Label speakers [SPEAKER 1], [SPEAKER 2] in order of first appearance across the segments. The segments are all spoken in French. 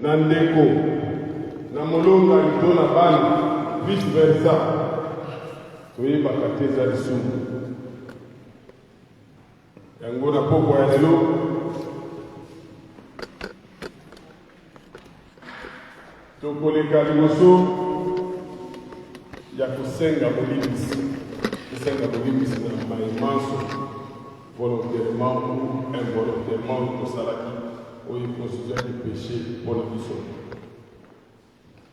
[SPEAKER 1] na ndeko na molonga lito na bana vice versa toyebaka te eza lisumu yango na poko ya lelo tokoleka liboso ya kosenga bolimbisi na maemanso volontairement ou involontairement tosalaki oyo constitution du péché mpona biso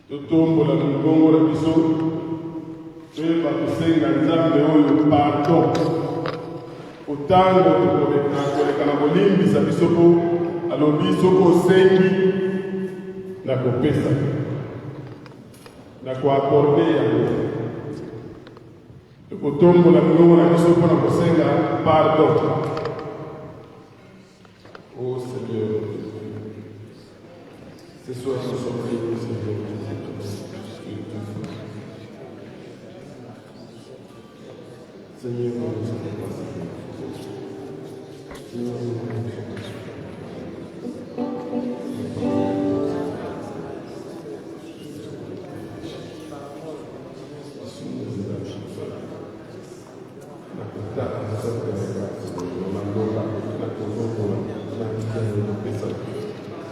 [SPEAKER 1] totombola mikongo na biso toyeba kosenga nzambe oyo pardon otango tokoleka na kolimbisa biso po alobi soko osengi na kopesa na koakorde yango tokotombola mikongo na biso mpona kosenga pardon. Oh Seigneur, ce soir nous sommes réunis, Seigneur. Seigneur, nous sommes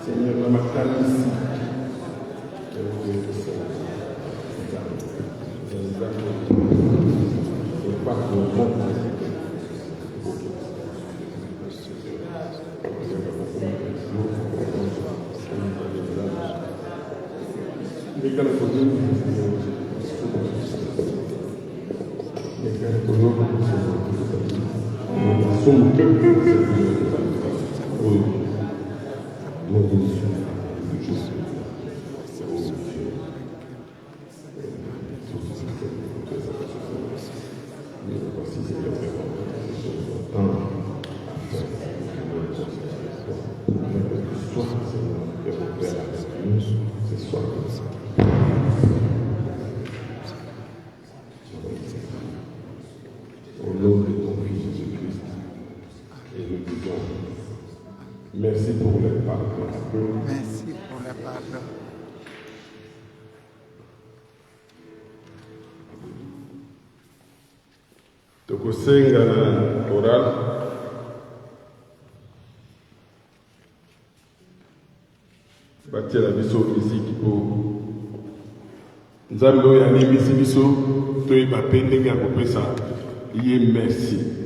[SPEAKER 1] Seigneur, la matin ici, merci pour le pardon.
[SPEAKER 2] Merci pour le pardon.
[SPEAKER 1] Tokosenga na oral batiela biso miziki po nzambe oyo animisi biso toyeba mpe ndenge ya kopesa ye merci.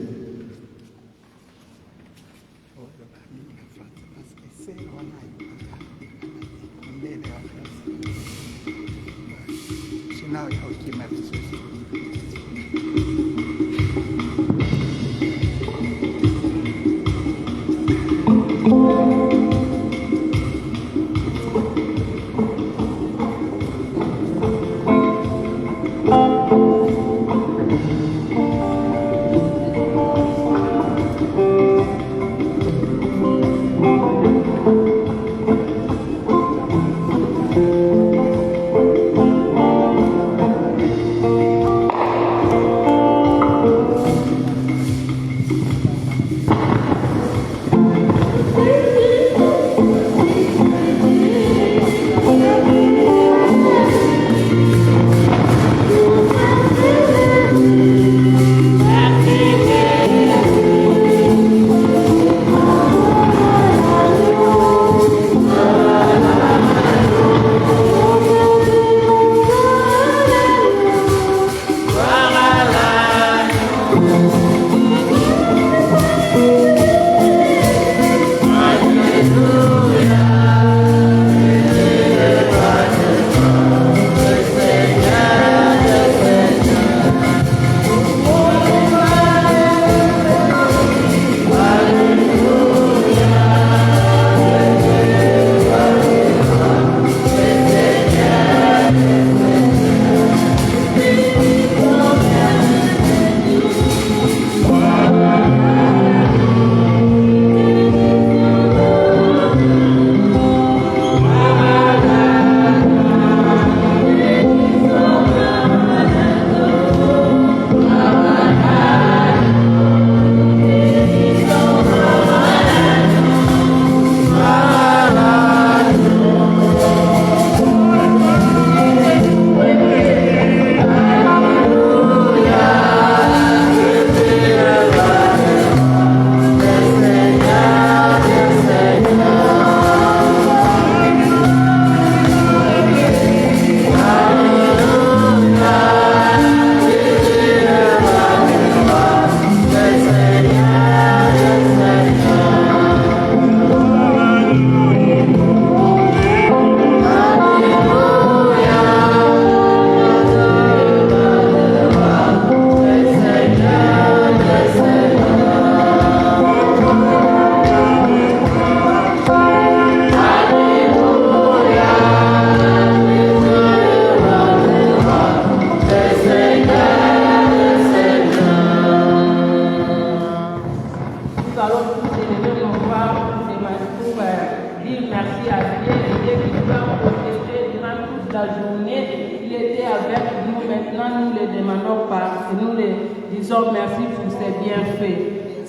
[SPEAKER 3] nous a protégés durant toute la journée. Il était avec nous. Maintenant, nous le demandons et nous le disons merci pour ses bienfaits.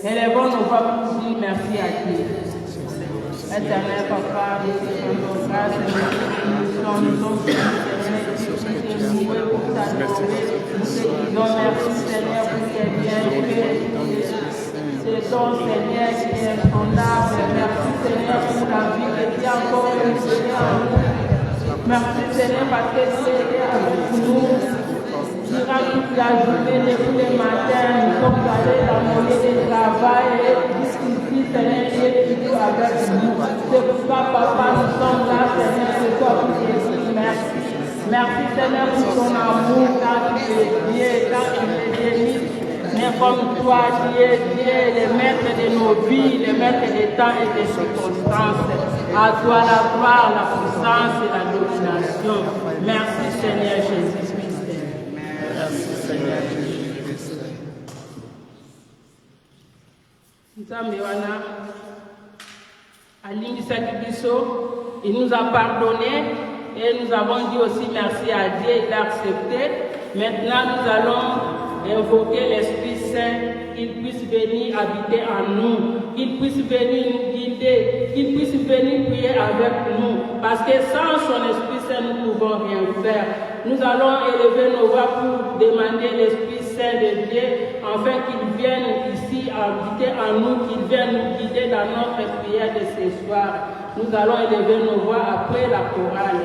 [SPEAKER 3] Élevons nos voix pour dire merci à Dieu. Éternel Papa, nous te rendons grâce et nous sommes loués pour t'adorer. Nous te disons merci Seigneur pour tes bienfaits. C'est ton Seigneur qui est insondable. Merci Seigneur pour la vie que tu as encore donnée à nous. Merci Seigneur parce que tu étais avec nous. Durant toute la journée, depuis le matin, nous sommes allés dans mon lieu de travail et jusqu'ici, Seigneur, tu es toujours avec nous. C'est pourquoi, Papa, nous sommes là, Seigneur, c'est toi pour te dire merci. Merci, Seigneur, pour ton amour, car tu es Dieu, car tu es béni. Mais comme toi, tu es Dieu, le maître de nos vies, le maître des temps et des circonstances. À toi la gloire, la puissance et la domination. Merci, Seigneur Jésus-Christ. Il nous a pardonné et nous avons dit aussi merci à Dieu, il a accepté. Maintenant, nous allons invoquer l'Esprit Saint, qu'il puisse venir habiter en nous, qu'il puisse venir nous guider, qu'il puisse venir prier avec nous. Parce que sans son Esprit Saint, nous ne pouvons rien faire. Nous allons élever nos voix pour demander l'Esprit Saint de Dieu, afin qu'il vienne ici habiter en nous, qu'il vienne nous guider dans notre prière de ce soir. Nous allons élever nos voix après la chorale.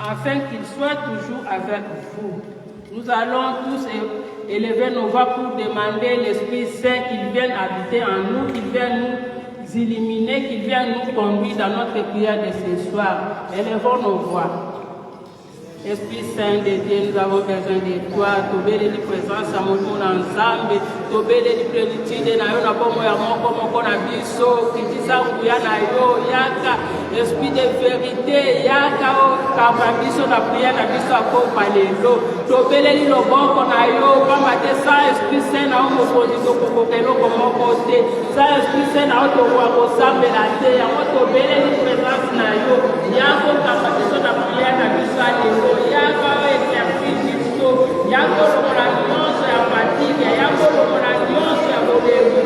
[SPEAKER 3] Afin qu'il soit toujours avec vous. Nous allons tous élever nos voix pour demander l'Esprit Saint qu'il vienne habiter en nous, qu'il vienne nous illuminer, qu'il vienne nous conduire dans notre prière de ce soir. Élevons nos voix. Esprit Saint de Dieu, nous avons besoin de toi. Tobele di présence à mon ensemble. Tobele di plénitude na yo na bomo ya moko na biso. Kitisa nguya na yo yaka. Esprit de vérité yaka o kamba biso na prière na biso ako palelo. Tobele li loboko na yo kamba te sa Esprit Saint na mo posizo kokokelo komoko te. Sa Esprit Saint na to wa ko sambela te. Ya mo tobele di présence na yo. Yako kamba biso na prière na biso alelo. Yako éclairci Cristo, yako lomola nyonso ya fatigue, yako lomola nyonso ya bobebu,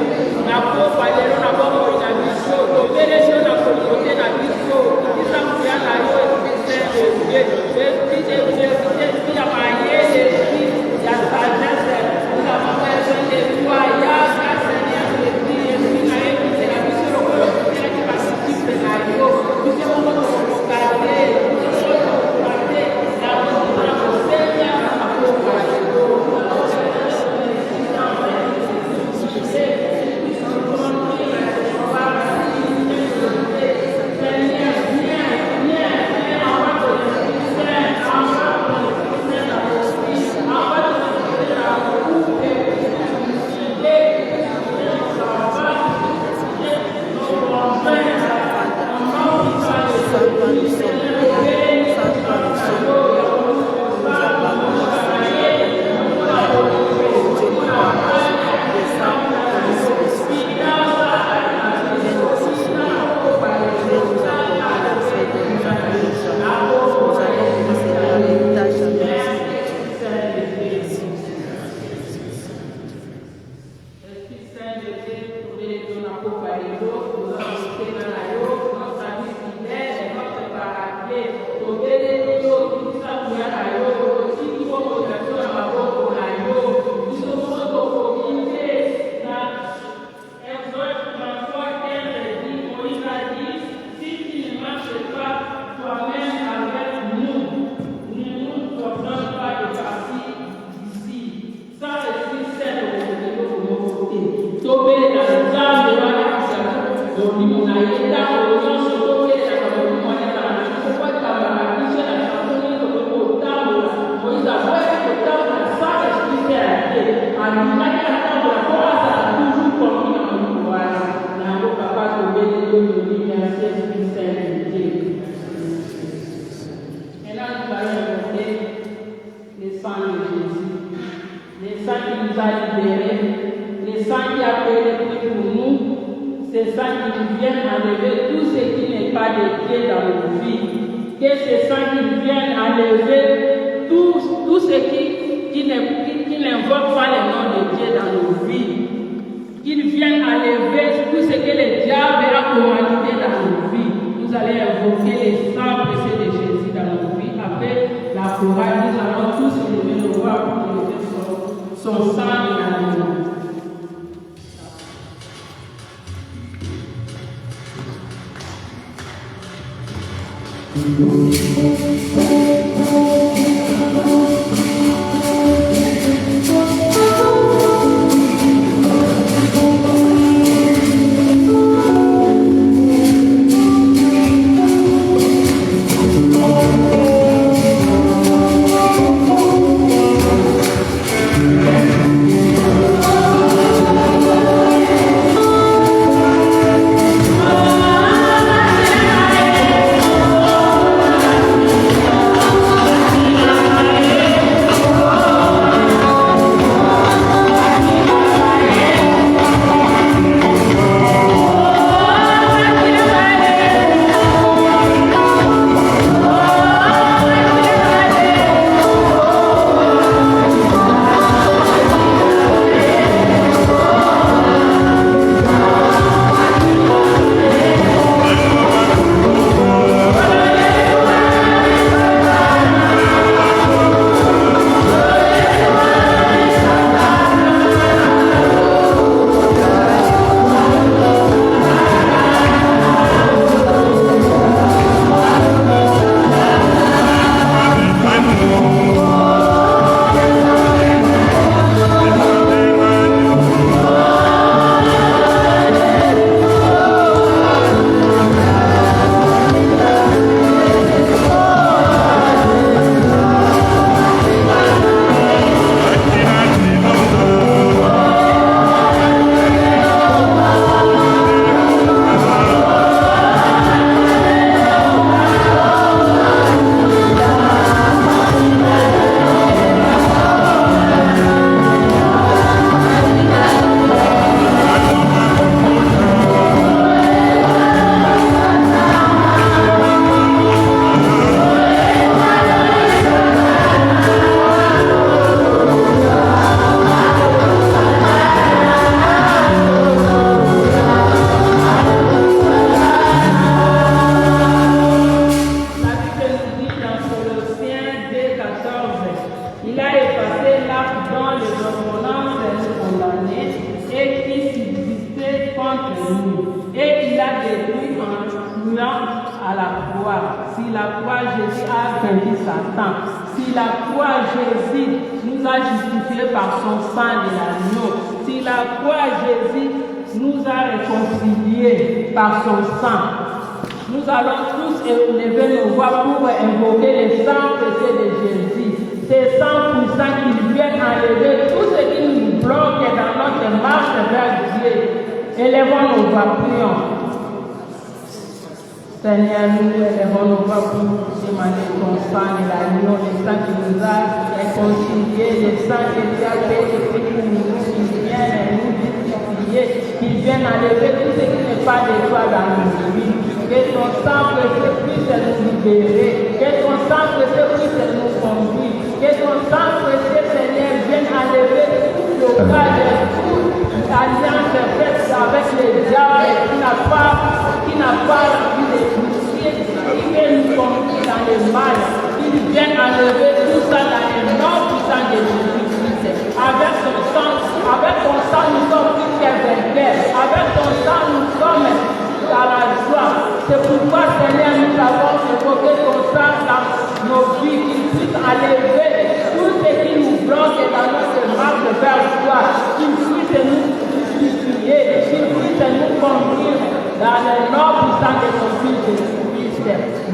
[SPEAKER 3] dans le noble sang de ton Fils Jésus-Christ.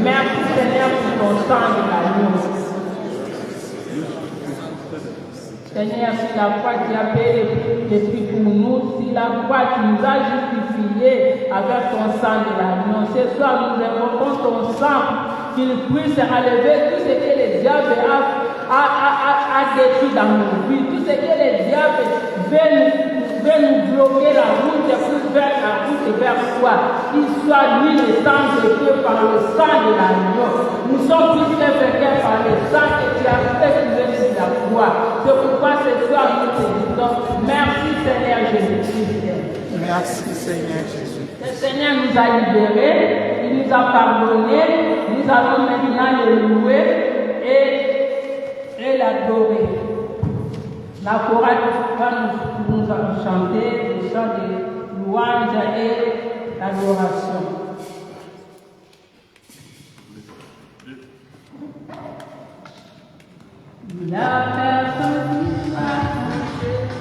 [SPEAKER 3] Merci Seigneur pour ton sang de l'agneau. Seigneur, si la foi qui a payé les prix pour nous, si la foi qui nous a justifiés avec ton sang de l'agneau, ce soir nous invoquons ton sang qu'il puisse enlever tout ce que le diable a détruit dans nos vies, tout ce que le diable veut nous bloquer la route vers toi, qu'il soit lui le sang de Dieu par le sang de l'agneau. Nous sommes tous les vainqueurs par le sang que tu as fait couler sur la croix. C'est pourquoi ce soir nous te disons merci Seigneur Jésus-Christ.
[SPEAKER 2] Merci Seigneur Jésus.
[SPEAKER 3] Le Seigneur nous a libérés, il nous a pardonnés, nous allons maintenant le louer et l'adorer. La chorale va nous chanter le chant de louange et l'adoration. La personne qui va chanter.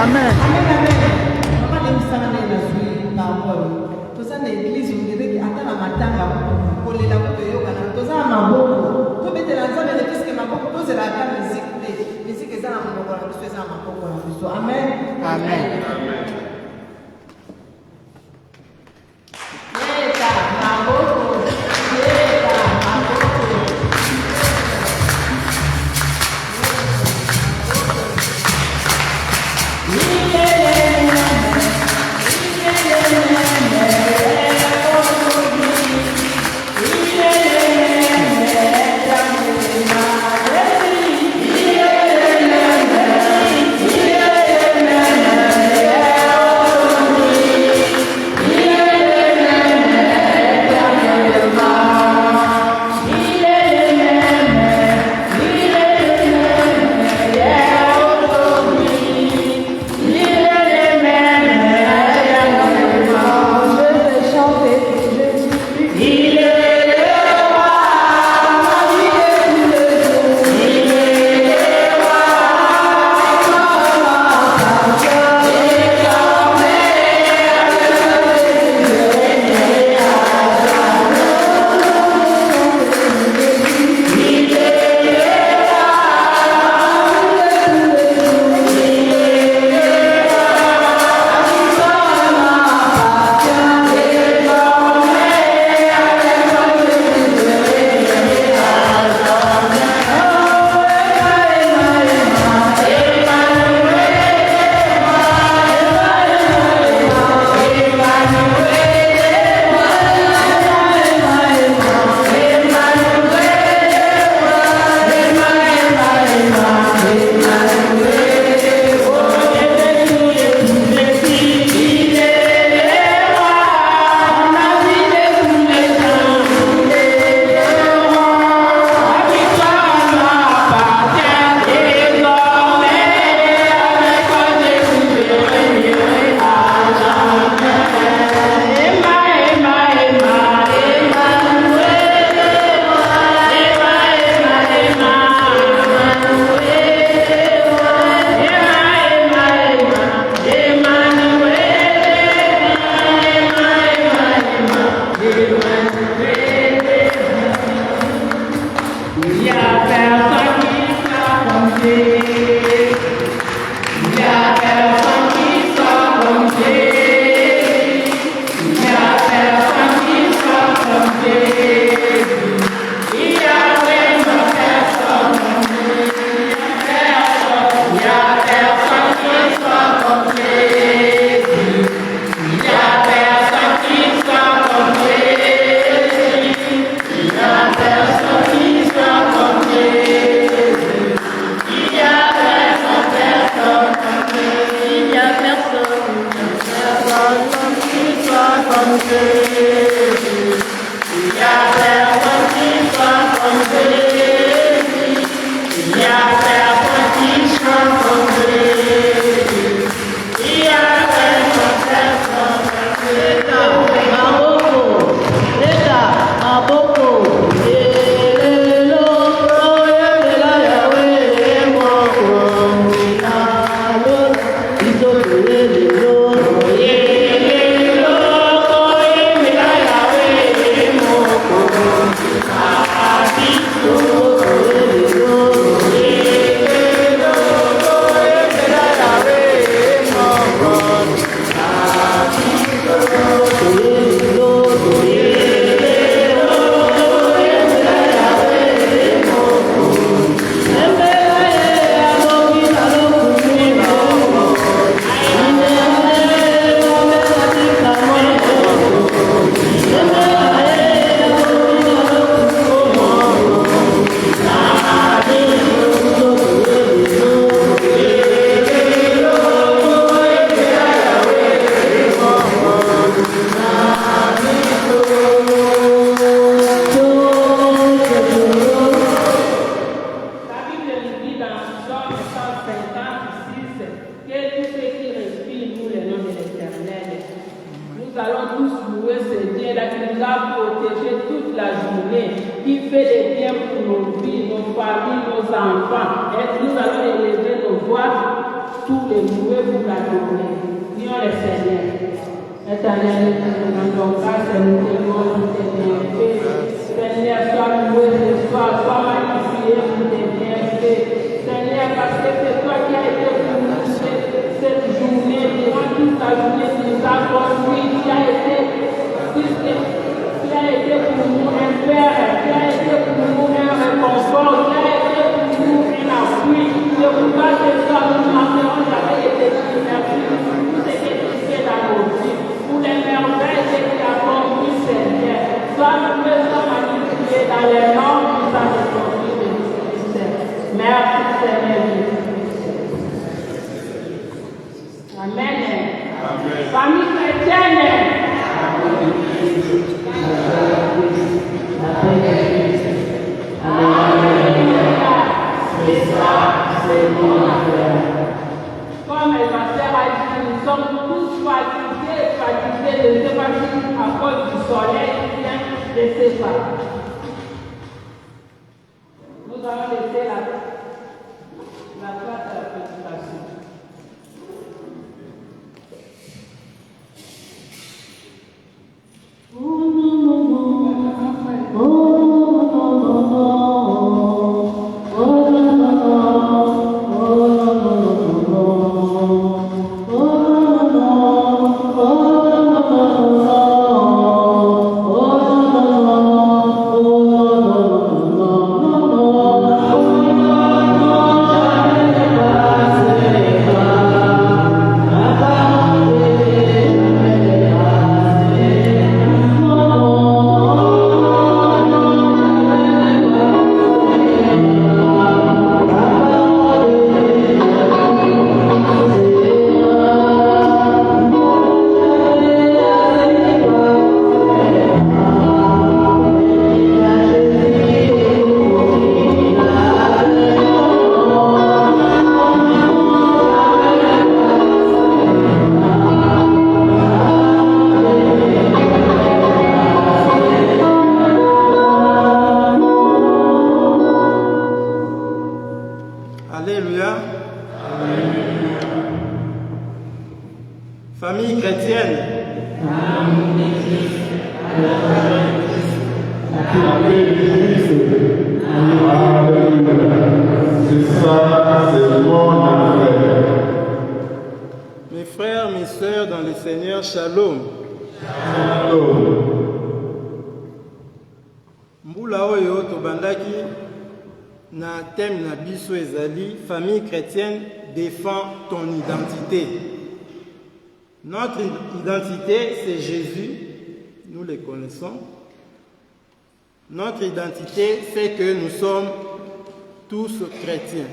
[SPEAKER 2] Amen. Amen.
[SPEAKER 4] Amen.
[SPEAKER 3] Nous allons tous louer ce Dieu-là qui nous a protégés toute la journée, qui fait des biens pour nos vies, nos familles, nos enfants. Et nous allons élever nos voix, tous les louer pour la journée. Prions le Seigneur. Éternel, nous demandons grâce et nous témoignons tes bienfaits. Seigneur, sois loué ce soir, sois magnifié pour tes bienfaits. Seigneur, parce que c'est toi qui as été pour nous cette journée, durant toute la journée, tu nous as construit, tu as été pour nous un père, tu as été pour nous un réconfort, tu as été pour nous un appui. C'est pourquoi ce soir, nous n'avons jamais été merci pour tout ce que tu fais dans nos vies, pour les merveilles que tu as accompli, Seigneur. Sois loué, sois magnifié dans les noms qui sont accomplis de Christ. Merci, Seigneur. Amen. Amen. Famille chrétienne. C'est ça, c'est mon affaire. Comme ma sœur a dit, nous sommes tous fatigués, je ne sais pas si à cause du soleil, je ne sais pas. Nous allons laisser la place à la prédication.
[SPEAKER 2] Alléluia. Famille chrétienne.
[SPEAKER 1] C'est ça, c'est mon affaire.
[SPEAKER 2] Mes frères, mes sœurs dans le Seigneur, shalom.
[SPEAKER 1] Shalom.
[SPEAKER 2] Mbula oyo tobandaki na thème na biso ezali famille chrétienne défend ton identité. Notre identité c'est Jésus, nous le connaissons. Notre identité c'est que nous sommes tous chrétiens.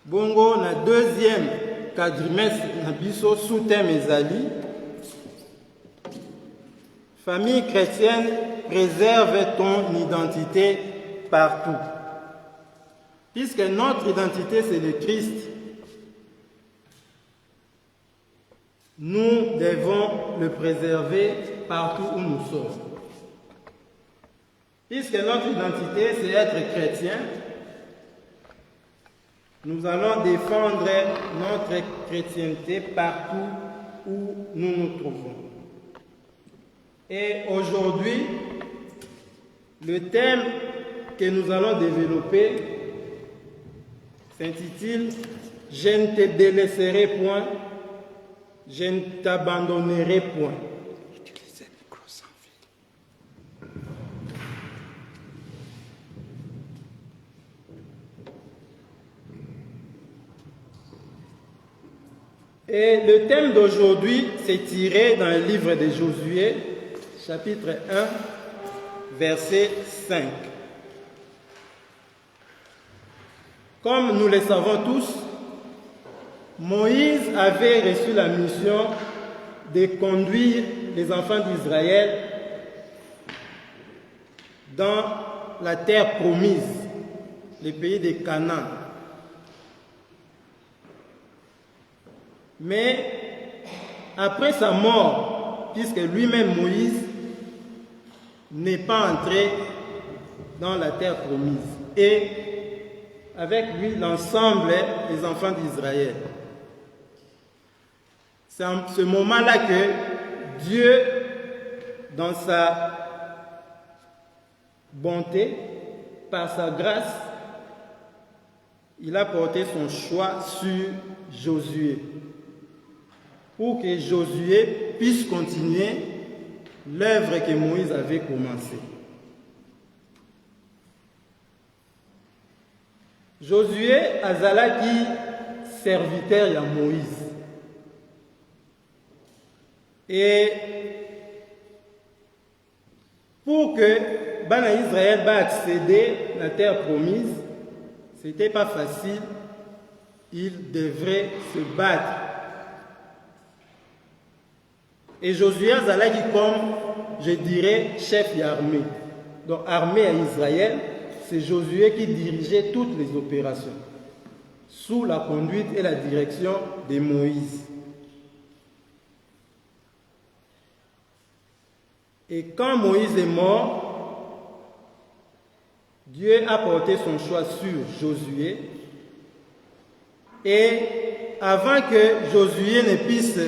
[SPEAKER 2] Bongo na deuxième quadrimestre na biso sous thème ezali famille chrétienne préserve ton identité partout. Puisque notre identité c'est le Christ, nous devons le préserver partout où nous sommes. Puisque notre identité c'est être chrétien, nous allons défendre notre chrétienté partout où nous nous trouvons. Et aujourd'hui, le thème que nous allons développer s'intitule « Je ne te délaisserai point, je ne t'abandonnerai point ». Et le thème d'aujourd'hui s'est tiré dans le livre de Josué, chapitre 1, verset 5. Comme nous le savons tous, Moïse avait reçu la mission de conduire les enfants d'Israël dans la terre promise, le pays de Canaan. Mais après sa mort, puisque lui-même Moïse n'est pas entré dans la terre promise, et avec lui l'ensemble des enfants d'Israël. C'est en ce moment-là que Dieu, dans sa bonté, par sa grâce, il a porté son choix sur Josué, pour que Josué puisse continuer l'œuvre que Moïse avait commencée. Josué azalaki serviteur de Moïse. Et pour que Bana Israël va accéder à la terre promise, ce n'était pas facile. Il devrait se battre. Et Josué azalaki comme, je dirais, chef d'armée. Donc, armée à Israël, c'est Josué qui dirigeait toutes les opérations, sous la conduite et la direction de Moïse. Et quand Moïse est mort, Dieu a porté son choix sur Josué. Et avant que Josué ne puisse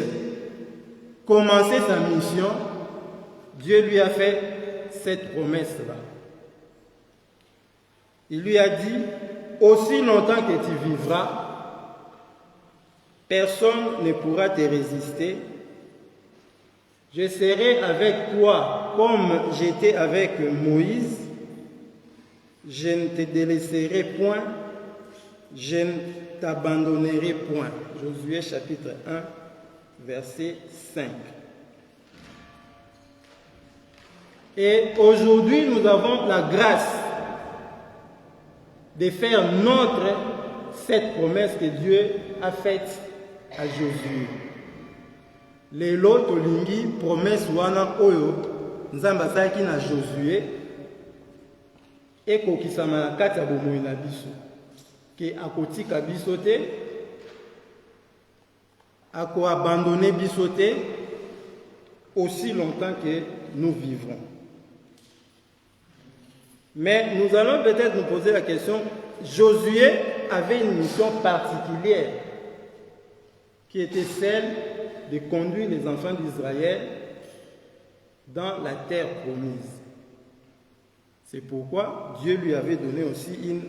[SPEAKER 2] commencer sa mission, Dieu lui a fait cette promesse-là. Il lui a dit, aussi longtemps que tu vivras, personne ne pourra te résister. Je serai avec toi comme j'étais avec Moïse. Je ne te délaisserai point, je ne t'abandonnerai point. Josué chapitre 1, verset 5. Et aujourd'hui, nous avons la grâce de faire cette promesse que Dieu a faite à Josué. Lelo tolingi promesse wana oyo Nzambe asalaki na Josué ekokisama na kati ya bomoi na biso ke akotika biso te, akoabandonne biso te aussi longtemps que nous vivrons. Mais nous allons peut-être nous poser la question, Josué avait une mission particulière qui était celle de conduire les enfants d'Israël dans la terre promise. C'est pourquoi Dieu lui avait donné aussi une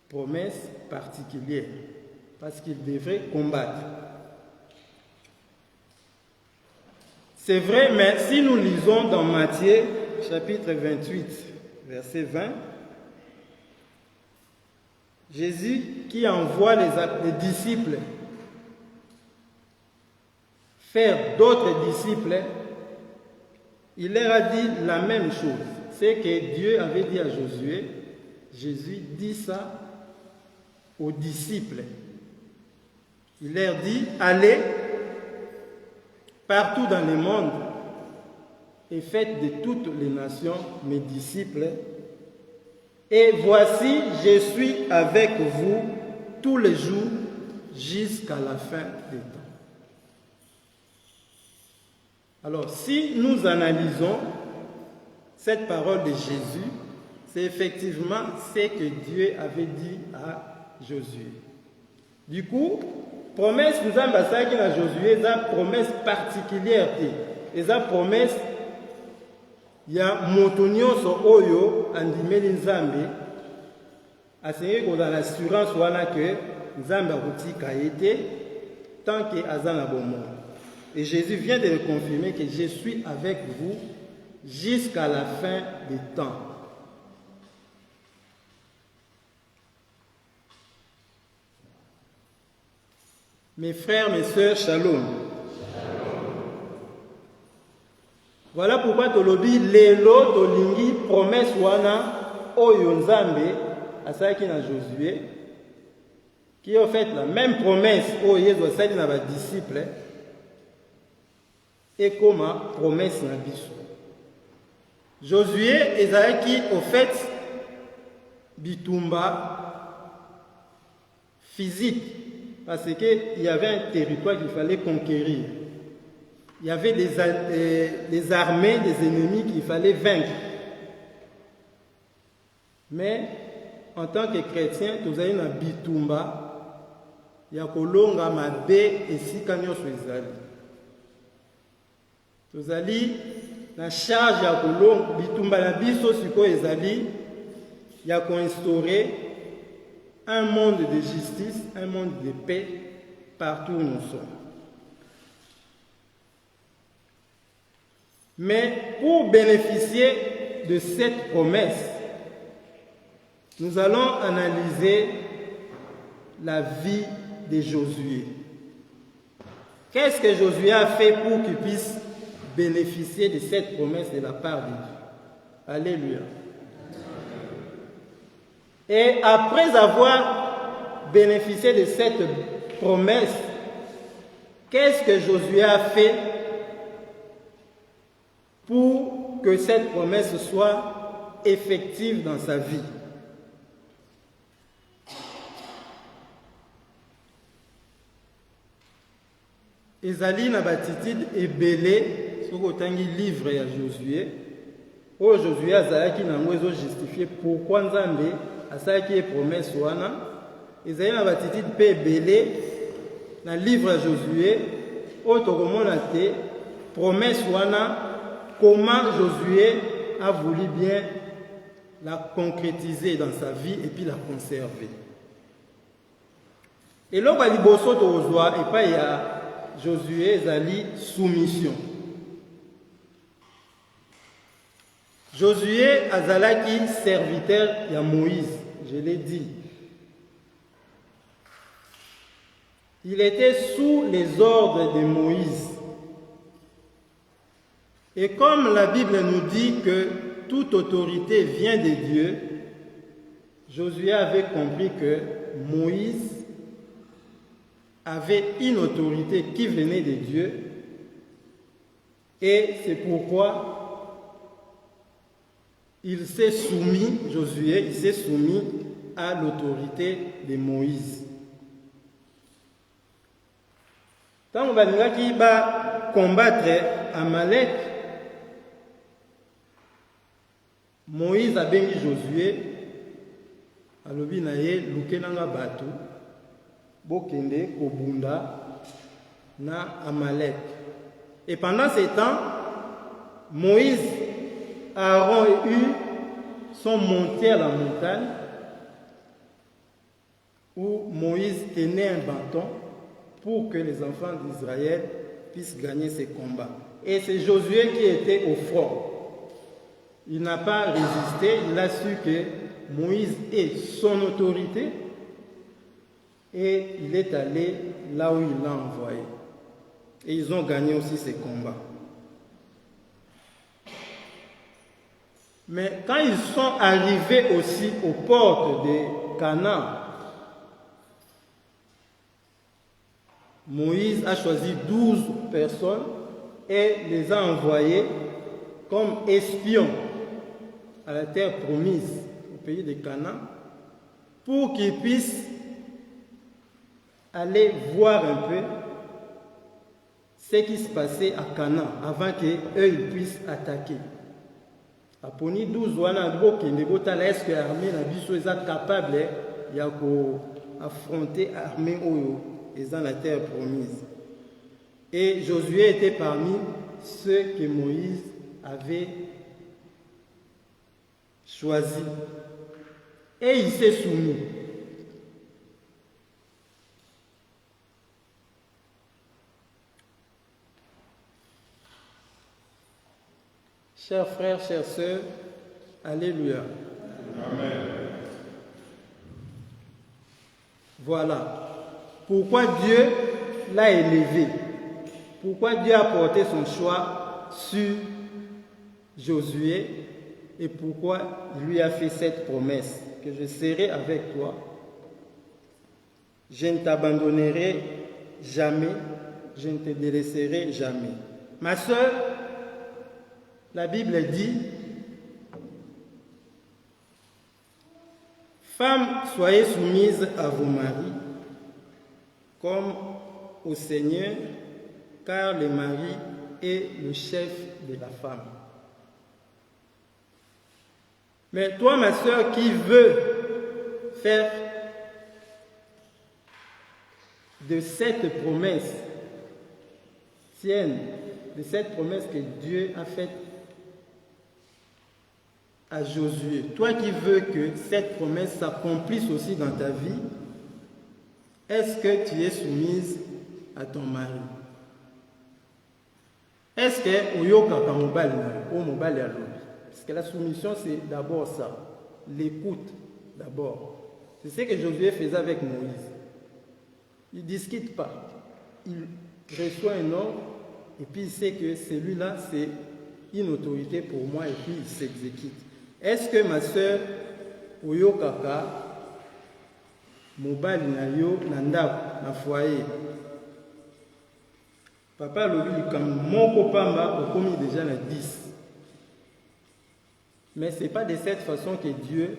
[SPEAKER 2] promesse particulière, parce qu'il devrait combattre. C'est vrai, mais si nous lisons dans Matthieu, chapitre 28, verset 20, Jésus qui envoie les disciples faire d'autres disciples, il leur a dit la même chose. C'est que Dieu avait dit à Josué, Jésus dit ça aux disciples. Il leur dit, allez partout dans le monde et faites de toutes les nations mes disciples. Et voici, je suis avec vous tous les jours jusqu'à la fin des temps. Alors, si nous analysons cette parole de Jésus, c'est effectivement ce que Dieu avait dit à Josué. Du coup, promesse nous a basaki na Josué, c'est promesse particulière. Et sa promesse, il y a motonio so oyo andimeli Nzambe, asengi ko dans l'assurance wana que Nzambe akotika ete tant que azana bomo. Et Jésus vient de le confirmer que je suis avec vous jusqu'à la fin des temps. Mes frères, mes sœurs, shalom. Voilà pourquoi tolobi lelo tolingi promesse wana oyo Nzambe asalaki na Josué, qui a fait la même promesse oyo Yesu asali na ba disciples. Et comme promesse na biso. Josué ezalaki au fait bitumba physique parce qu'il y avait un territoire qu'il fallait conquérir. Il y avait des armées, des ennemis qu'il fallait vaincre. Mais en tant que chrétien, nous avons un bitumba, il y a kolonga mabe et si kanyo ezali. Nous avons la charge ya kolonga bitumba na biso siko ezali, il y a instauré un monde de justice, un monde de paix partout où nous sommes. Mais pour bénéficier de cette promesse, nous allons analyser la vie de Josué. Qu'est-ce que Josué a fait pour qu'il puisse bénéficier de cette promesse de la part de Dieu? Alléluia. Et après avoir bénéficié de cette promesse, qu'est-ce que Josué a fait pour que cette promesse soit effective dans sa vie? Ezali na batitide ebele soko tangi livre ya Josué. O Josué azalaki nango ezo justifier pourquoi Nzambe asalaki promesse wana. Ezali na batitide pe ebele na livre ya Josué o tokomona te promesse wana comment Josué a voulu bien la concrétiser dans sa vie et puis la conserver. Et là, liboso tozwa et pas il y a Josué ezali soumission. Josué azalaki serviteur ya Moïse, je l'ai dit. Il était sous les ordres de Moïse. Et comme la Bible nous dit que toute autorité vient de Dieu, Josué avait compris que Moïse avait une autorité qui venait de Dieu, et c'est pourquoi il s'est soumis, Josué, il s'est soumis à l'autorité de Moïse. Quand on va combattre Amalek, Moïse a béni Josué, alobi na ye lukenanga batu, bokende kobunda na Amalek. Et pendant ce temps, Moïse, Aaron et Hur sont montés à la montagne où Moïse tenait un bâton pour que les enfants d'Israël puissent gagner ces combats. Et c'est Josué qui était au front. Il n'a pas résisté, il a su que Moïse est son autorité et il est allé là où il l'a envoyé. Et ils ont gagné aussi ces combats. Mais quand ils sont arrivés aussi aux portes de Canaan, Moïse a choisi 12 personnes et les a envoyés comme espions à la terre promise, au pays de Canaan, pour qu'ils puissent aller voir un peu ce qui se passait à Canaan avant qu'eux ils puissent attaquer. Aponi 12 wana bokende botala est-ce que l'armée na biso est capable d'affronter l'armée oyo est dans la terre promise. Et Josué était parmi ceux que Moïse avait choisis. Et il s'est soumis. Chers frères, chères sœurs, alléluia.
[SPEAKER 1] Amen.
[SPEAKER 2] Voilà. Pourquoi Dieu l'a élevé? Pourquoi Dieu a porté son choix sur Josué et pourquoi il lui a fait cette promesse que je serai avec toi, je ne t'abandonnerai jamais, je ne te délaisserai jamais. Ma sœur, la Bible dit, femmes, soyez soumises à vos maris, comme au Seigneur, car le mari est le chef de la femme. Mais toi, ma sœur, qui veux faire de cette promesse tienne, de cette promesse que Dieu a faite à Josué, toi qui veux que cette promesse s'accomplisse aussi dans ta vie, est-ce que tu es soumise à ton mari? Est-ce que oyokaka mobali na o mobali alobi? Parce que la soumission, c'est d'abord ça, l'écoute d'abord. C'est ce que Josué faisait avec Moïse. Il ne discute pas. Il reçoit un ordre et puis il sait que celui-là, c'est une autorité pour moi et puis il s'exécute. Est-ce que ma soeur, oyokaka, mobali na yo, na ndako, na foyer, papa lobi comme mon papa au commis déjà na 10. Mais ce n'est pas de cette façon que Dieu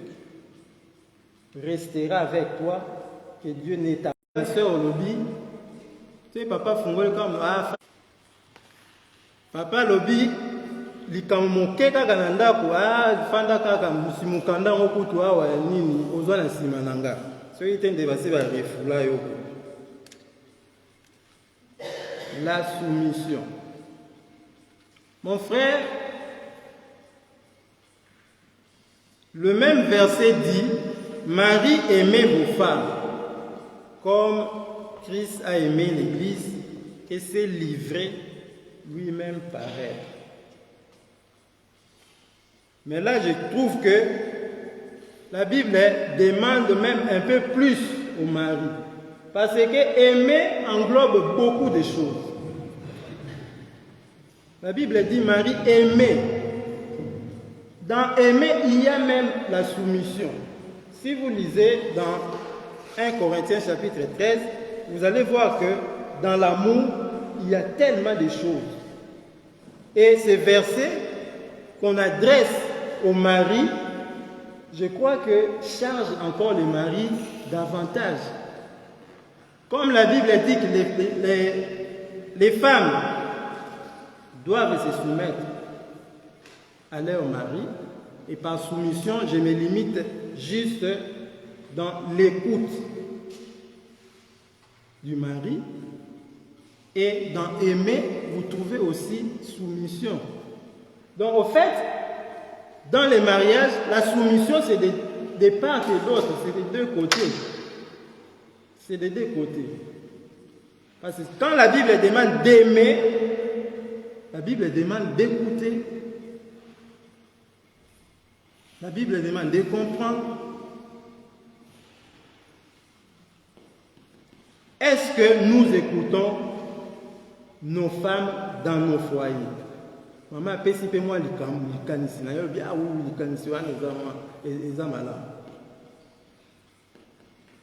[SPEAKER 2] restera avec toi, que Dieu n'est ta soeur au lobby. Tu sais, papa fongole comme papa lobby, likammoke kaka na ndako fanda kaka musimukanda ngokutu awa nini ozwa na sima na nga. Soki itende basi ba refula yoko. La soumission. Mon frère, le même verset dit, Marie, aimez vos femmes, comme Christ a aimé l'Église et s'est livré lui-même par elle. Mais là, je trouve que la Bible demande même un peu plus au mari. Parce que aimer englobe beaucoup de choses. La Bible dit Marie, aimez. Dans aimer, il y a même la soumission. Si vous lisez dans 1 Corinthiens chapitre 13, vous allez voir que dans l'amour, il y a tellement de choses. Et ces versets qu'on adresse au mari, je crois que charge encore le mari davantage. Comme la Bible dit que les femmes doivent se soumettre à leur mari, et par soumission, je me limite juste dans l'écoute du mari, et dans aimer, vous trouvez aussi soumission. Donc, au fait, dans les mariages, la soumission, c'est de part et d'autre, c'est des deux côtés. C'est des deux côtés. Parce que quand la Bible demande d'aimer, la Bible demande d'écouter. La Bible demande de comprendre. Est-ce que nous écoutons nos femmes dans nos foyers? Maman, pesipe moi likanisi na yo bien ou likanisi wana ezamala.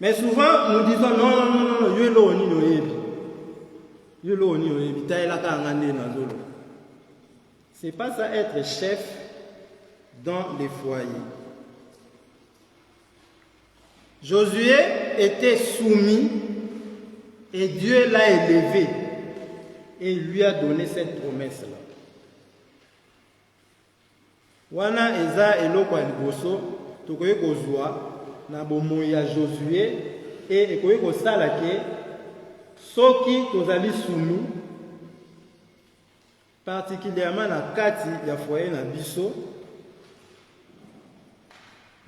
[SPEAKER 2] Mais souvent nous disons non, yelo oni no yebi. Yelo oni no yebi taela ka ngane na zolo. C'est pas ça être chef dans les foyers. Josué était soumis et Dieu l'a élevé et lui a donné cette promesse-là. Wana eza eloko ya liboso tokoki kozwa na bomoi ya Josué et ekoki kosala ke soki tozali soumis particulièrement na kati ya foyer na biso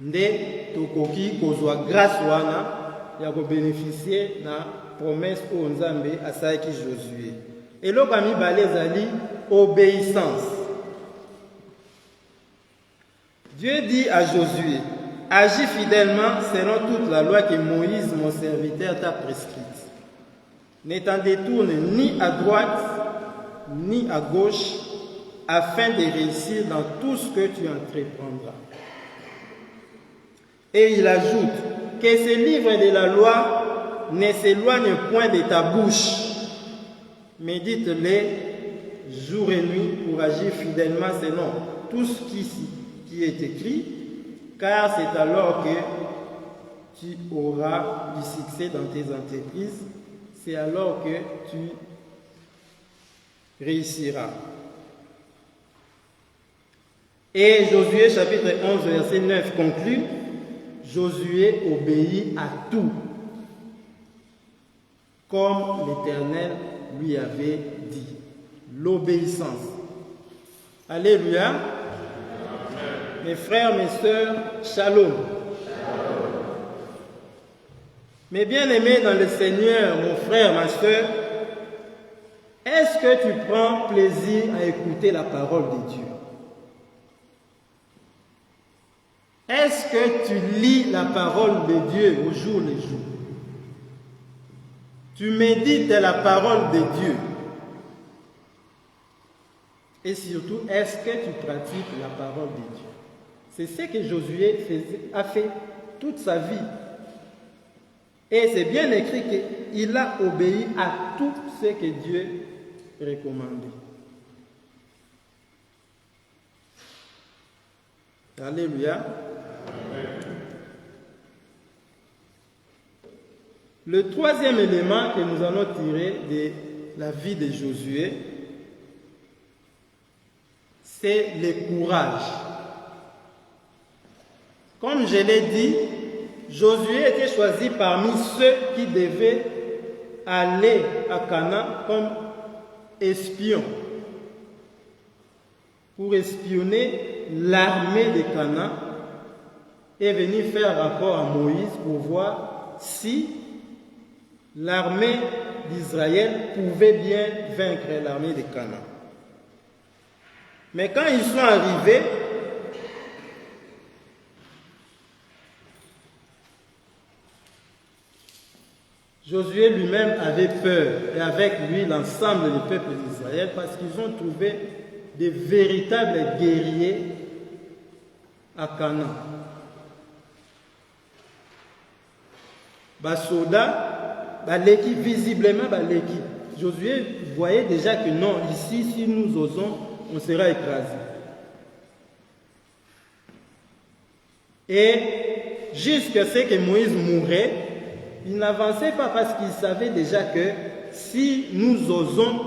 [SPEAKER 2] nde tokoki kozwa grâce wana ya kobénéficier na promesse oyo Nzambe asalaki Josué. Eloko ya mibale ezali obéissance. Dieu dit à Josué, agis fidèlement selon toute la loi que Moïse, mon serviteur, t'a prescrite. Ne t'en détourne ni à droite, ni à gauche, afin de réussir dans tout ce que tu entreprendras. Et il ajoute, que ce livre de la loi ne s'éloigne point de ta bouche. Médite-les jour et nuit pour agir fidèlement selon tout ce qui est écrit, car c'est alors que tu auras du succès dans tes entreprises. c'est alors que tu réussiras. Et Josué chapitre 11 verset 9 conclut, Josué obéit à tout, comme l'Éternel lui avait dit. L'obéissance. Alléluia. Mes frères, mes sœurs, shalom. Mes bien-aimés dans le Seigneur, mon frère, ma sœur, est-ce que tu prends plaisir à écouter la parole de Dieu? Est-ce que tu lis la parole de Dieu au jour le jour? Tu médites la parole de Dieu? Et surtout, est-ce que tu pratiques la parole de Dieu? C'est ce que Josué a fait toute sa vie. Et c'est bien écrit qu'il a obéi à tout ce que Dieu recommandait. Alléluia. Le troisième élément que nous allons tirer de la vie de Josué, c'est le courage. Comme je l'ai dit, Josué était choisi parmi ceux qui devaient aller à Canaan comme espions pour espionner l'armée de Canaan et venir faire rapport à Moïse pour voir si l'armée d'Israël pouvait bien vaincre l'armée de Canaan. Mais quand ils sont arrivés, Josué lui-même avait peur, et avec lui l'ensemble du peuple d'Israël, parce qu'ils ont trouvé des véritables guerriers à Canaan. Basoda, l'équipe, visiblement, l'équipe. Josué voyait déjà que non, ici, si nous osons, on sera écrasé. Et jusqu'à ce que Moïse mourait, il n'avançait pas parce qu'il savait déjà que si nous osons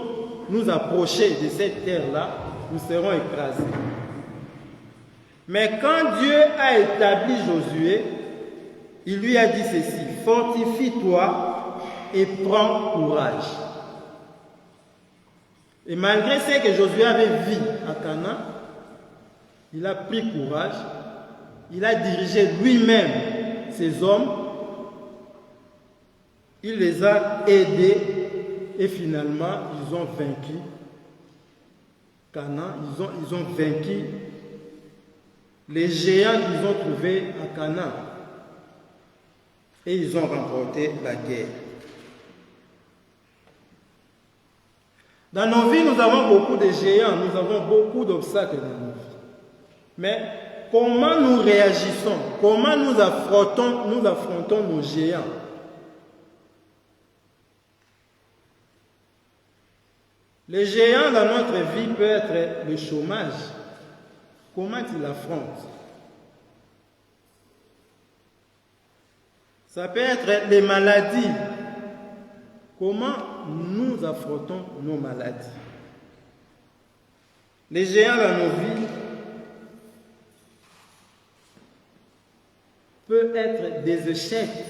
[SPEAKER 2] nous approcher de cette terre-là, nous serons écrasés. Mais quand Dieu a établi Josué, il lui a dit ceci: fortifie-toi et prends courage. Et malgré ce que Josué avait vu à Canaan, il a pris courage, il a dirigé lui-même ses hommes, il les a aidés et finalement ils ont vaincu Canaan, ils ont vaincu les géants qu'ils ont trouvés à Canaan et ils ont remporté la guerre. Dans nos vies, nous avons beaucoup de géants, nous avons beaucoup d'obstacles dans nos vies. Mais comment nous réagissons? Comment nous affrontons nos géants? Les géants dans notre vie peut être le chômage. Comment tu l'affrontes? Ça peut être les maladies. Comment nous affrontons nos maladies? Les géants dans nos vies peuvent être des échecs.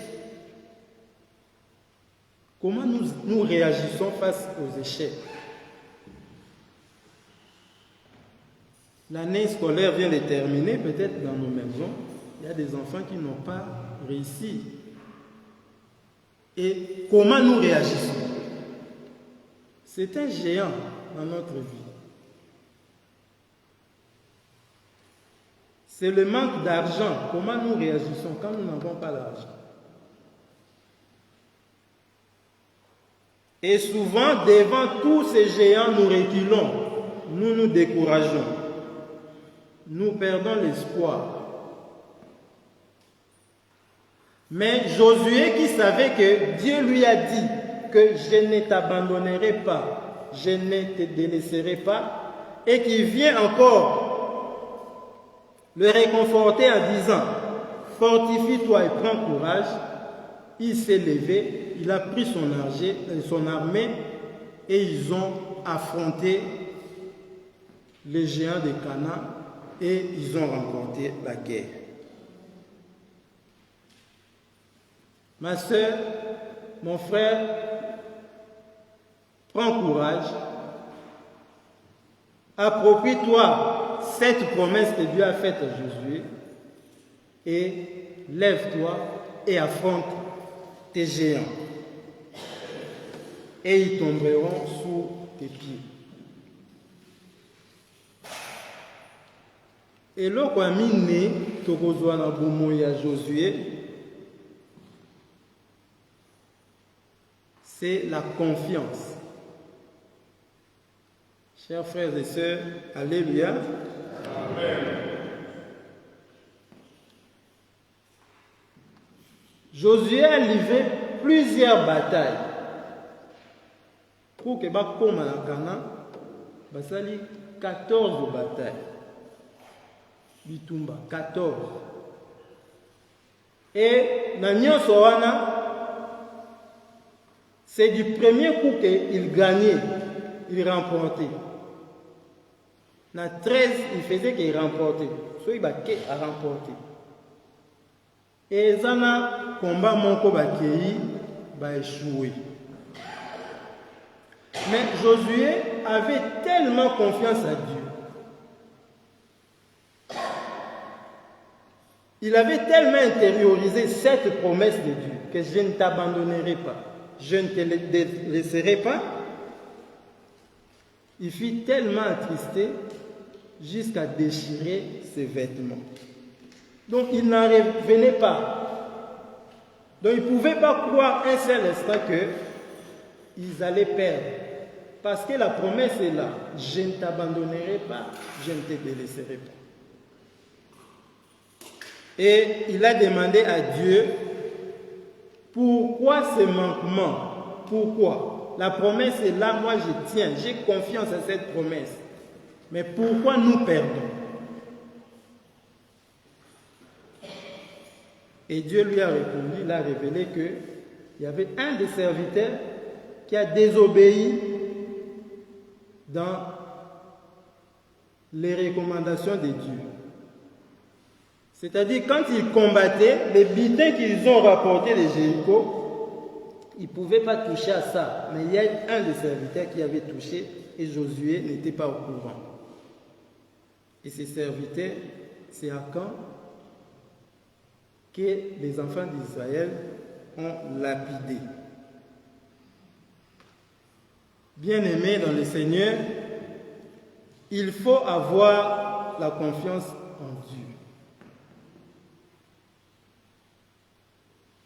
[SPEAKER 2] Comment nous réagissons face aux échecs? L'année scolaire vient de terminer, peut-être dans nos maisons, il y a des enfants qui n'ont pas réussi. Et comment nous réagissons? C'est un géant dans notre vie. C'est le manque d'argent. Comment nous réagissons quand nous n'avons pas d'argent? Et souvent, devant tous ces géants, nous reculons, nous nous décourageons. Nous perdons l'espoir. Mais Josué, qui savait que Dieu lui a dit que je ne t'abandonnerai pas, je ne te délaisserai pas, et qui vient encore le réconforter en disant: fortifie-toi et prends courage, il s'est levé, il a pris son armée et ils ont affronté les géants de Canaan et ils ont remporté la guerre. Ma soeur, mon frère, prends courage, approprie-toi cette promesse que Dieu a faite à Josué et lève-toi et affronte tes géants et ils tomberont sous tes pieds. Et là, quand mine tokozwa na bomoi ya Josué, c'est la confiance. Chers frères et sœurs, alléluia.
[SPEAKER 1] Amen.
[SPEAKER 2] Josué a livré plusieurs batailles. Pour que bakoma na Canaan, basali 14 batailles. Bitumba 14. Et na nyonso wana, c'est du premier coup qu'il gagnait, il remportait. Na 13, il faisait qu'il remportait. So il baké a remporté. Et zana combat monko bakei ba échoué. Mais Josué avait tellement confiance à Dieu. Il avait tellement intériorisé cette promesse de Dieu que je ne t'abandonnerai pas, je ne te laisserai pas. Il fut tellement attristé jusqu'à déchirer ses vêtements. Donc il n'en revenait pas. Donc il ne pouvait pas croire un seul instant qu'ils allaient perdre. Parce que la promesse est là. Je ne t'abandonnerai pas, je ne te délaisserai pas. Et il a demandé à Dieu, pourquoi ce manquement? Pourquoi? La promesse est là, moi je tiens, j'ai confiance à cette promesse. Mais pourquoi nous perdons? Et Dieu lui a répondu, il a révélé qu'il y avait un des serviteurs qui a désobéi dans les recommandations de Dieu. C'est-à-dire, quand ils combattaient, les butins qu'ils ont rapportés de Jéricho, ils ne pouvaient pas toucher à ça. Mais il y a un des serviteurs qui avait touché et Josué n'était pas au courant. Et ces serviteurs, c'est Akan que les enfants d'Israël ont lapidé. Bien-aimés dans le Seigneur, il faut avoir la confiance en Dieu.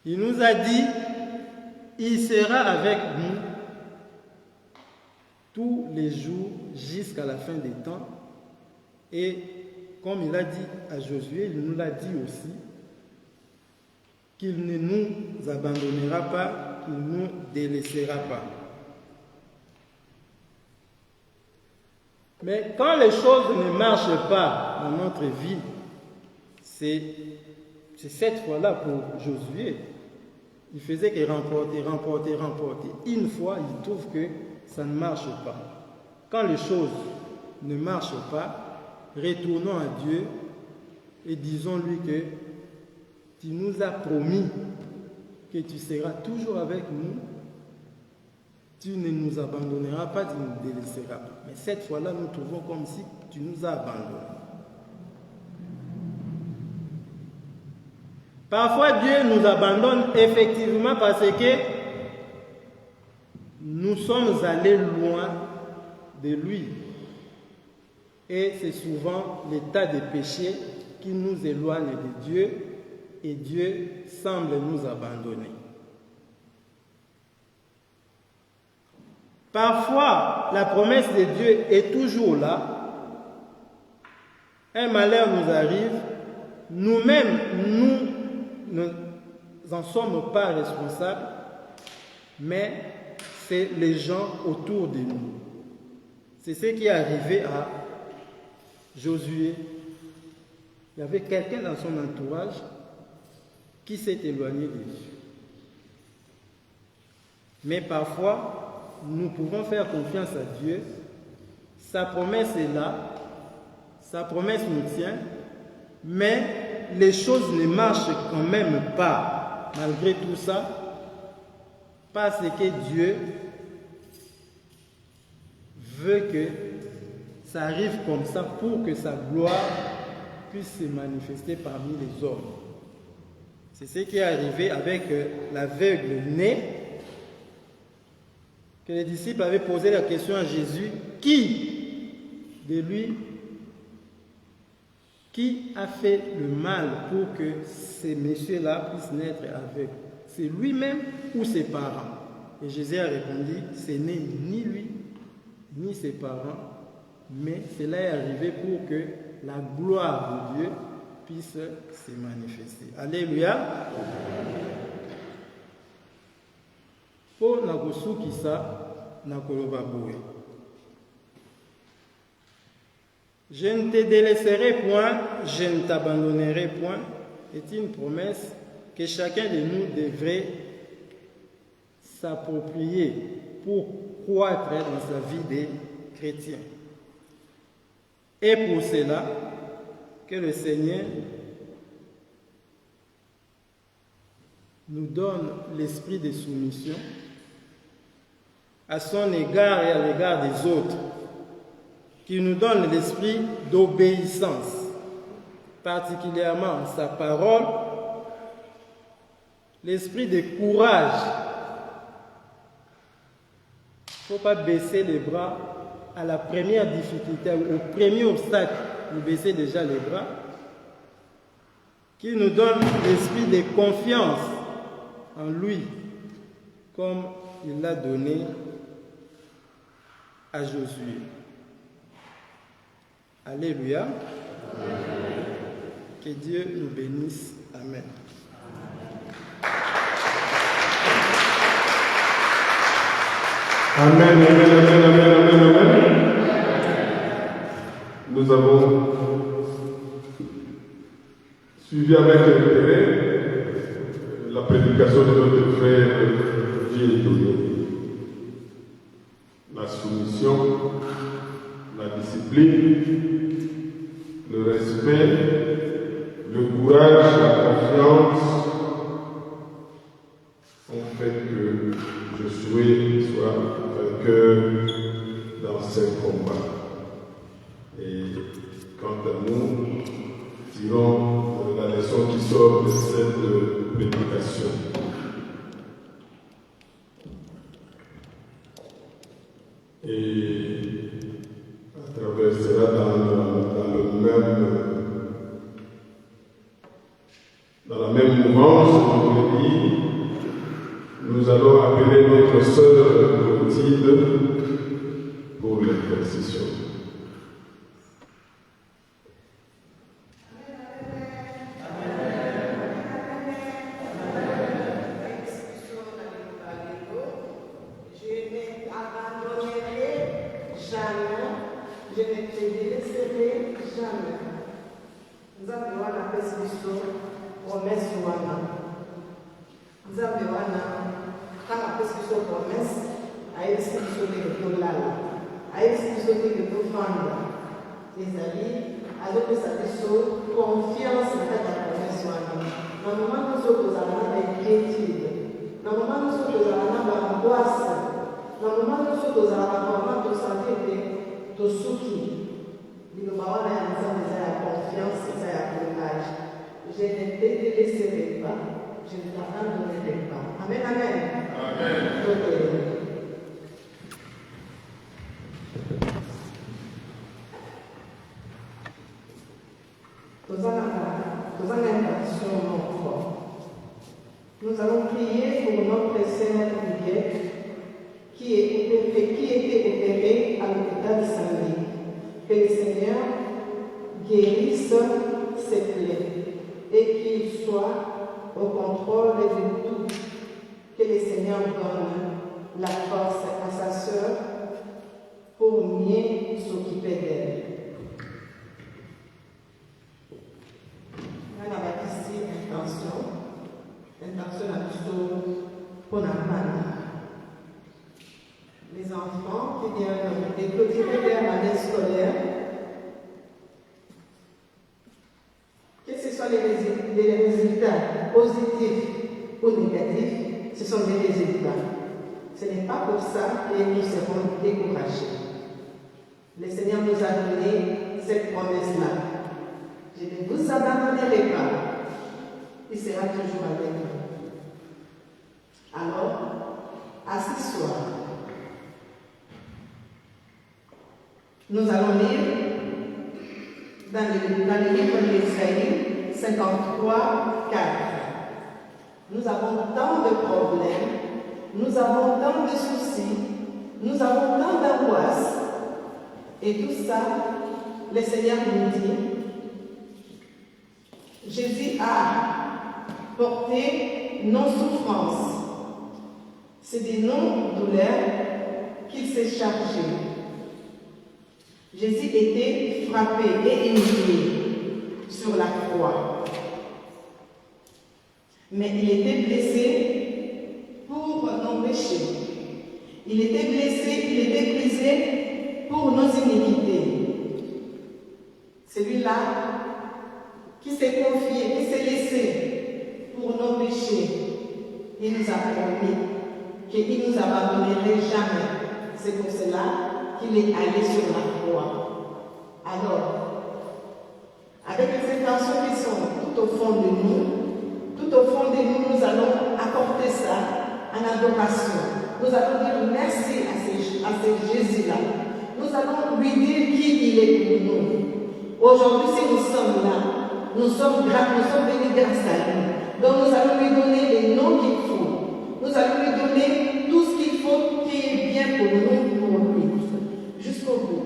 [SPEAKER 2] Il nous a dit, il sera avec nous tous les jours jusqu'à la fin des temps. Et comme il a dit à Josué, il nous l'a dit aussi, qu'il ne nous abandonnera pas, qu'il ne nous délaissera pas. Mais quand les choses ne marchent pas dans notre vie, c'est cette fois-là pour Josué. Il faisait que remporter. Une fois, il trouve que ça ne marche pas. Quand les choses ne marchent pas, retournons à Dieu et disons-lui que tu nous as promis que tu seras toujours avec nous. Tu ne nous abandonneras pas, tu ne nous délaisseras pas. Mais cette fois-là, nous trouvons comme si tu nous as abandonnés. Parfois, Dieu nous abandonne effectivement parce que nous sommes allés loin de lui. Et c'est souvent l'état de péché qui nous éloigne de Dieu et Dieu semble nous abandonner. Parfois, la promesse de Dieu est toujours là. Un malheur nous arrive. Nous-mêmes, nous n'en sommes pas responsables, mais c'est les gens autour de nous. C'est ce qui est arrivé à Josué. Il y avait quelqu'un dans son entourage qui s'est éloigné de Dieu. Mais parfois, nous pouvons faire confiance à Dieu. Sa promesse est là, sa promesse nous tient, mais les choses ne marchent quand même pas, malgré tout ça, parce que Dieu veut que ça arrive comme ça pour que sa gloire puisse se manifester parmi les hommes. C'est ce qui est arrivé avec l'aveugle né, que les disciples avaient posé la question à Jésus, qui de lui, qui a fait le mal pour que ces messieurs-là puissent naître aveugles? C'est lui-même ou ses parents? Et Jésus a répondu, ce n'est ni lui, ni ses parents, mais cela est arrivé pour que la gloire de Dieu puisse se manifester. Alléluia. Po nakosukisa nakoloba boye. Je ne te délaisserai point, je ne t'abandonnerai point, est une promesse que chacun de nous devrait s'approprier pour croître dans sa vie de chrétien. Et pour cela, que le Seigneur nous donne l'esprit de soumission à son égard et à l'égard des autres, qu'il nous donne l'esprit d'obéissance, particulièrement sa parole, l'esprit de courage. Il ne faut pas baisser les bras à la première difficulté, au premier obstacle, nous baisser déjà les bras, qui nous donne l'esprit de confiance en lui, comme il l'a donné à Josué. Alléluia. Que Dieu nous bénisse. Amen.
[SPEAKER 1] Amen, amen, amen, amen, amen, amen. Nous avons suivi avec intérêt la prédication de notre frère Dieudonné. La soumission, la discipline, le respect, le courage, la confiance ont fait que Josué soit vainqueur dans ces combats. Et quant à nous, tirons la leçon qui sort de cette prédication. Et à travers cela, dans la même mouvance, on dit, nous allons appeler notre sœur Clotilde pour l'intercession.
[SPEAKER 4] Je ne te délaisserai jamais. Nous avons la persécution, promesse wana. Nous avons la persécution, promesse, à l'exécution de Tolala, à l'exécution de Tofanda. Les amis, à l'opération, confiance dans la promesse wana. Dans le moment où nous sommes dans l'inquiétude, dans le moment où nous sommes dans l'angoisse, dans le moment où nous sommes dans la santé, Tosuki, l'Inomawana a la confiance et la courage. Je ne te délaisserai pas, je ne t'abandonnerai pas. Amen, amen. Amen. Nous allons prier pour notre Seigneur Miguel qui était opéré à l'hôpital de Saint-Louis. Que le Seigneur guérisse ses plaies et qu'il soit au contrôle de tout. Que le Seigneur donne la force à sa sœur pour mieux s'occuper d'elle. On a ici intention à nous pour la main. enfants qui viennent de clôturer leur année scolaire. Que ce soit les résultats positifs ou négatifs, ce sont des résultats. Ce n'est pas pour ça que nous serons découragés. Le Seigneur nous a donné cette promesse-là. Je ne vous abandonnerai pas. Il sera toujours avec nous. Alors, à ce soir, nous allons lire dans le livre d'Ésaïe 53, 4. Nous avons tant de problèmes, nous avons tant de soucis, nous avons tant d'angoisses. Et tout ça, le Seigneur nous dit, Jésus a porté nos souffrances. C'est de nos douleurs qu'il s'est chargé. Jésus était frappé et humilié sur la croix. Mais il était blessé pour nos péchés. Il était blessé, il était brisé pour nos iniquités. Celui-là qui s'est confié, qui s'est laissé pour nos péchés, il nous a promis qu'il ne nous abandonnerait jamais. C'est pour cela qu'il est allé sur la croix. Alors, avec les intentions qui sont tout au fond de nous, nous allons apporter ça en adoration. Nous allons dire merci à ce Jésus-là. Nous allons lui dire qui il est pour nous. Aujourd'hui, si nous sommes là, nous sommes venus grâce à lui. Donc nous allons lui donner les noms qu'il faut. Nous allons lui donner tout ce qu'il faut qui est bien pour nous, pour lui. Jusqu'au bout.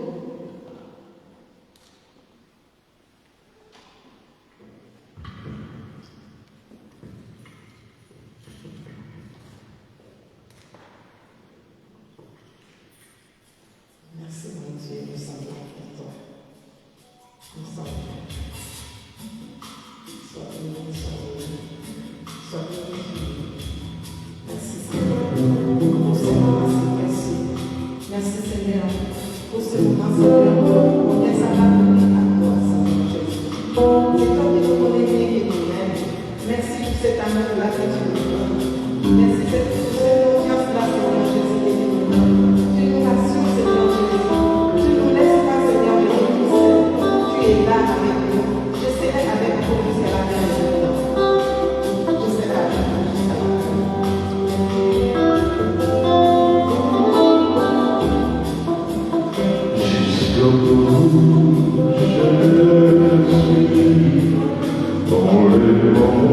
[SPEAKER 4] Merci mon Dieu, nous sommes là pour toi. Nous sommes là. Sois béni, sois béni. Merci Seigneur pour ce moment si précieux. Merci Seigneur pour ce moment Seigneur pour les abandonner à toi, Seigneur Jésus. C'est toi qui nous connais bien et nous aimes. Merci pour cet amour-là que tu nous donnes. Merci pour cette confiance-là, Seigneur Jésus, que tu nous donnes. Tu nous rassures, Seigneur Jésus. Tu ne nous laisses pas, Seigneur Jésus, tout seul. Tu es là avec nous. Je serai avec vous jusqu'à la fin du temps. Je serai avec vous jusqu'à la fin.
[SPEAKER 1] Jusqu'au bout, je suis dans les moments.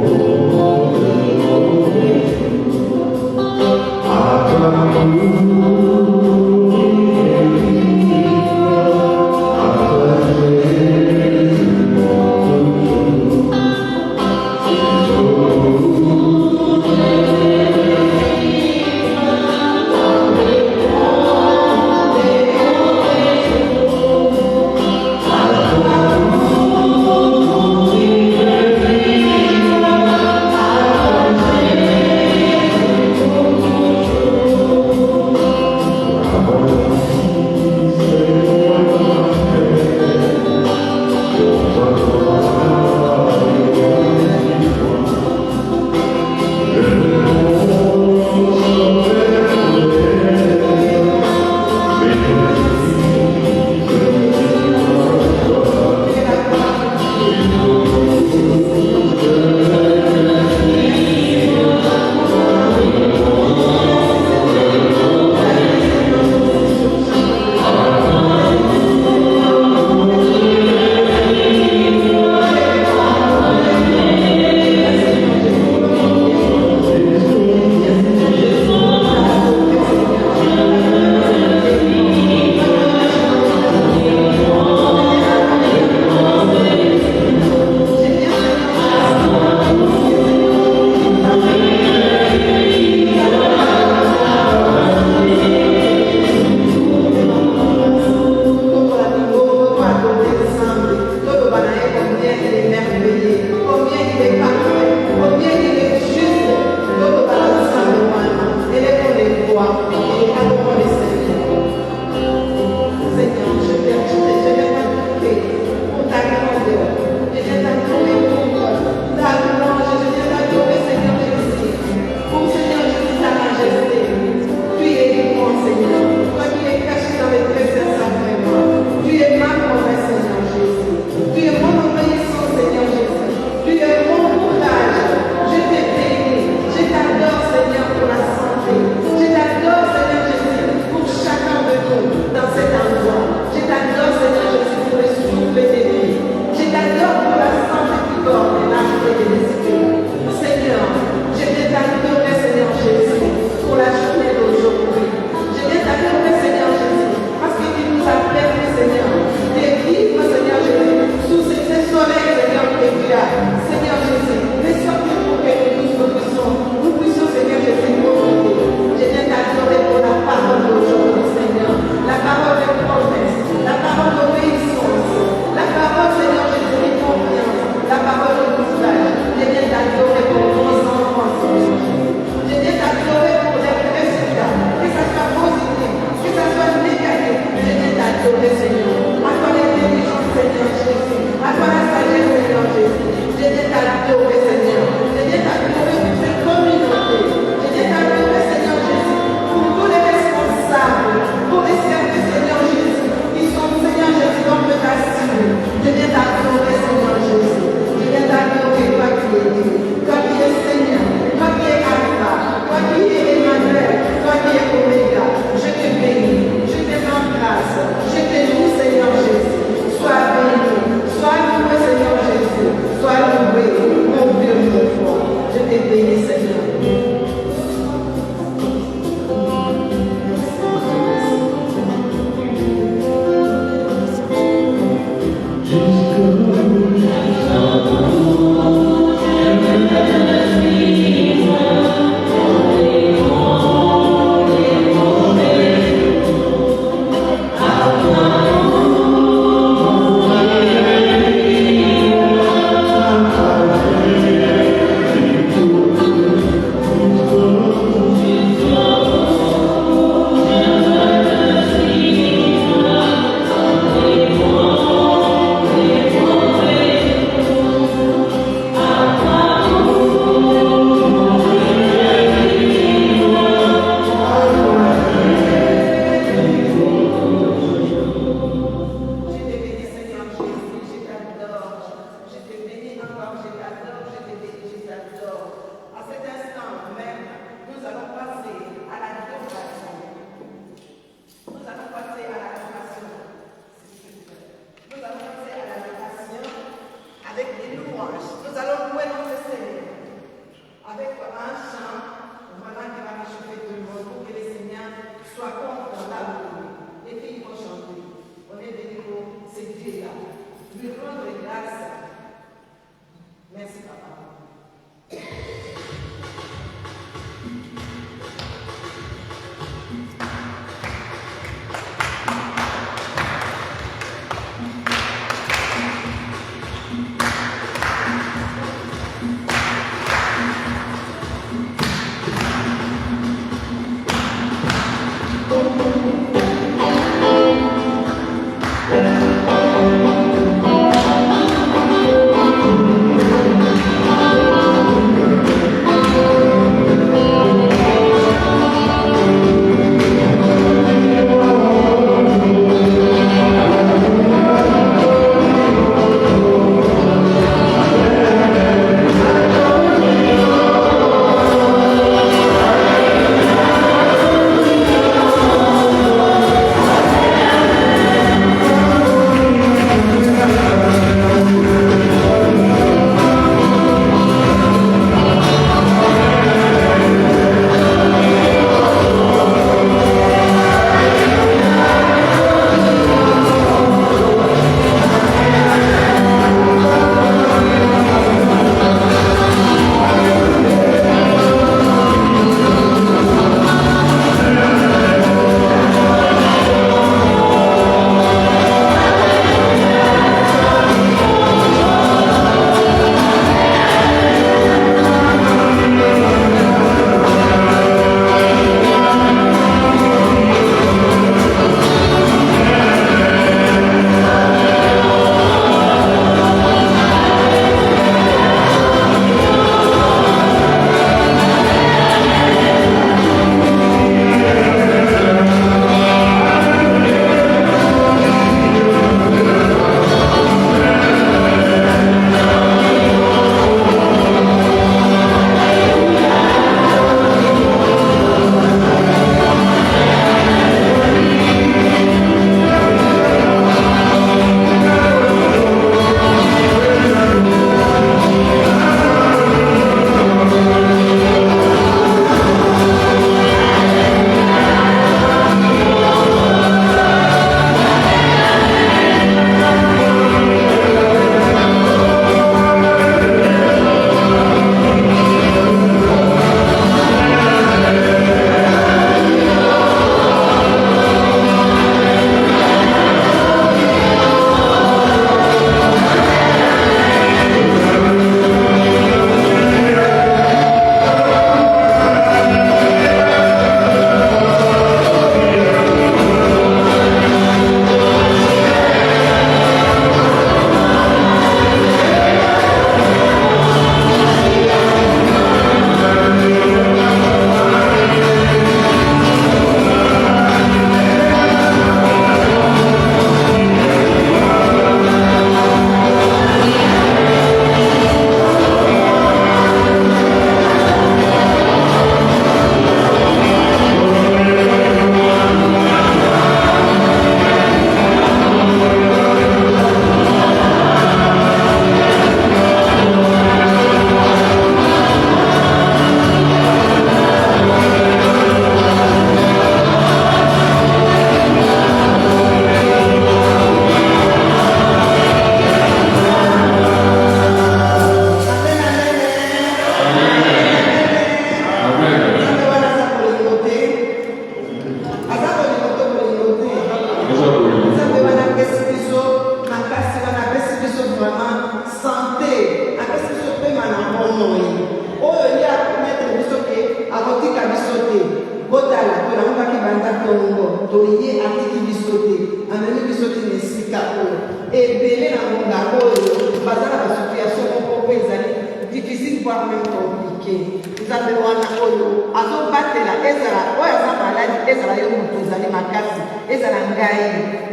[SPEAKER 4] toye atiki biso te amemi biso te na esika oyo ebele na ngonga oyo baza na basituation moko mpe ezali difficile voire même compliqué nzambe wana oyo azobatela ezala oyo aza maladi ezala yo moto ezali makasi ezala ngai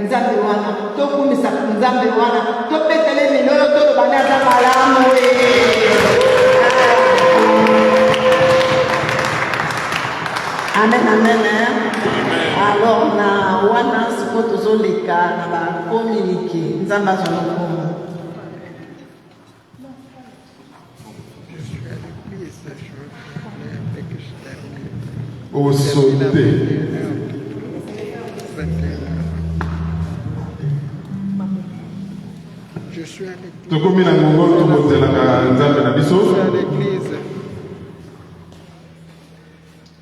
[SPEAKER 4] nzambe wana tokumisa nzambe wana topetele minolo tolobana aza malamu amen amen. Alors na wana siko tozoleka na bakominike nzambe azwa lokumu
[SPEAKER 1] osote tokomi na ngongo tokotelaka nzambe na biso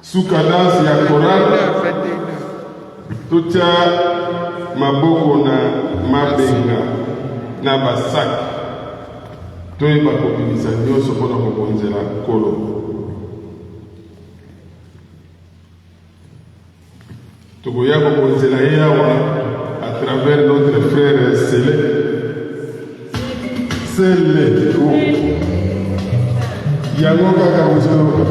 [SPEAKER 1] suka danse ya korale totia maboko na mabenga na basaki toyeba kobimisa nyonso mpona kobonzela nkolo. Tokoya kobonzela ye awa à travers notre frère Sele yango kaka ozoloba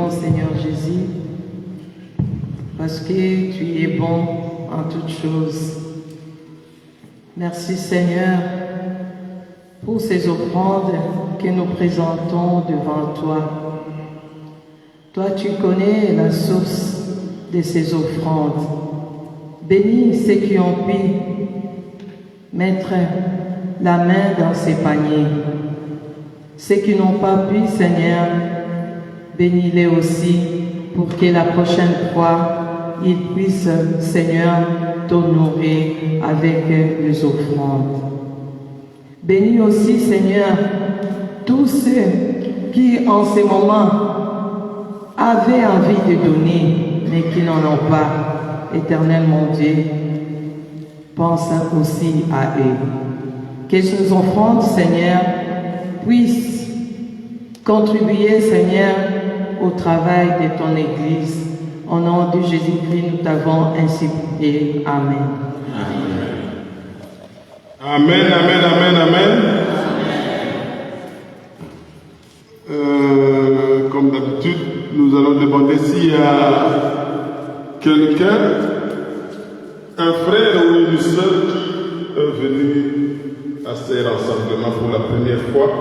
[SPEAKER 4] Seigneur Jésus, parce que tu es bon en toutes choses. Merci Seigneur pour ces offrandes que nous présentons devant toi. Toi, tu connais la source de ces offrandes. Bénis ceux qui ont pu mettre la main dans ces paniers. Ceux qui n'ont pas pu, Seigneur, bénis-les aussi pour que la prochaine fois, ils puissent, Seigneur, t'honorer avec les offrandes. Bénis aussi, Seigneur, tous ceux qui, en ce moment, avaient envie de donner, mais qui n'en ont pas. Éternel mon Dieu, pense aussi à eux. Que ces offrandes, Seigneur, puissent contribuer, Seigneur, au travail de ton Église. Au nom de Jésus-Christ, nous t'avons ainsi prié. Amen.
[SPEAKER 1] Amen, amen, amen, amen. Comme d'habitude, nous allons demander s'il y a quelqu'un, un frère ou une sœur qui est venu à ces rassemblements pour la première fois.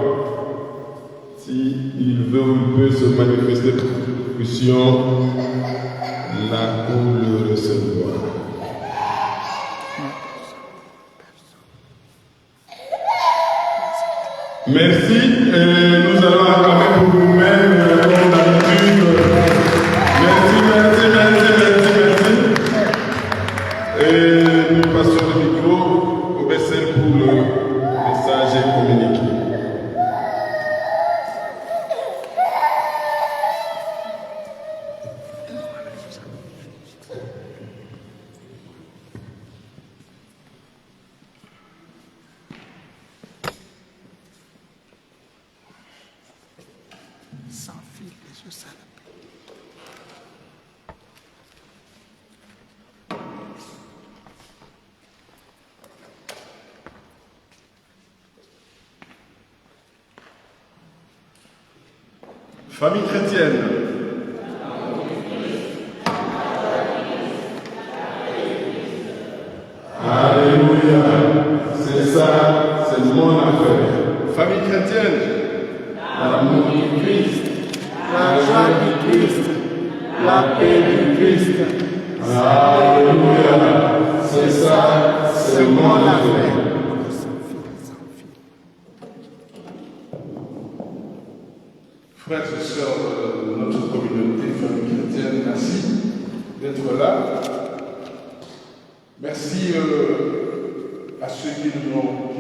[SPEAKER 1] s'il veut ou il peut se manifester pour que nous puissions la cour le recevoir. Merci. Nous allons acclamer pour nous-mêmes comme d'habitude. Merci. Et nous passons le micro au Bessel pour le message communiqué. Famille chrétienne. Alléluia. C'est ça, c'est mon affaire. Famille chrétienne. L'amour du Christ. La joie du Christ. La paix du Christ. Alléluia. C'est ça, c'est mon affaire.
[SPEAKER 5] Frères et sœurs de notre communauté, famille chrétienne, merci d'être là. Merci à ceux qui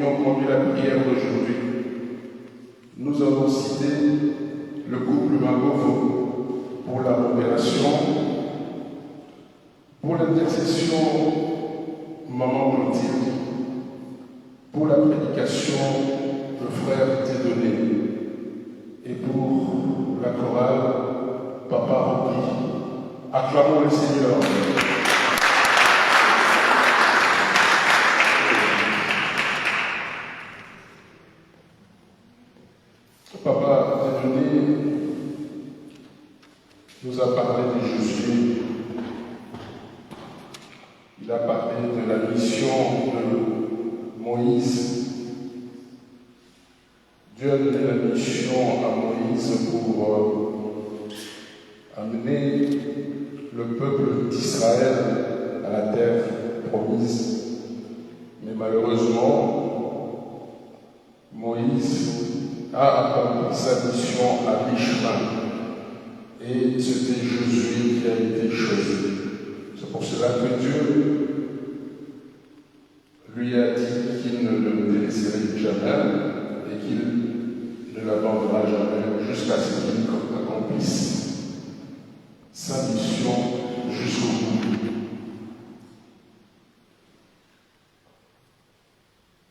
[SPEAKER 5] ont conduit la prière d'aujourd'hui. Nous avons cité le couple Magovo pour la modération, pour l'intercession Maman Clotilde, pour la prédication le frère Thédonné, et pour la chorale Papa Rempli. Acclamons le Seigneur. Papa Thédonné nous a parlé de Jésus. Il a parlé de la mission de Moïse. Dieu a donné la mission à Moïse pour amener le peuple d'Israël à la terre promise. Mais malheureusement, Moïse a accompli sa mission à mi-chemin. Et c'était Josué qui a été choisi. C'est pour cela que Dieu lui a dit qu'il ne le délaisserait jamais et qu'il ne l'abandonnera jamais jusqu'à ce qu'il accomplisse sa mission jusqu'au bout.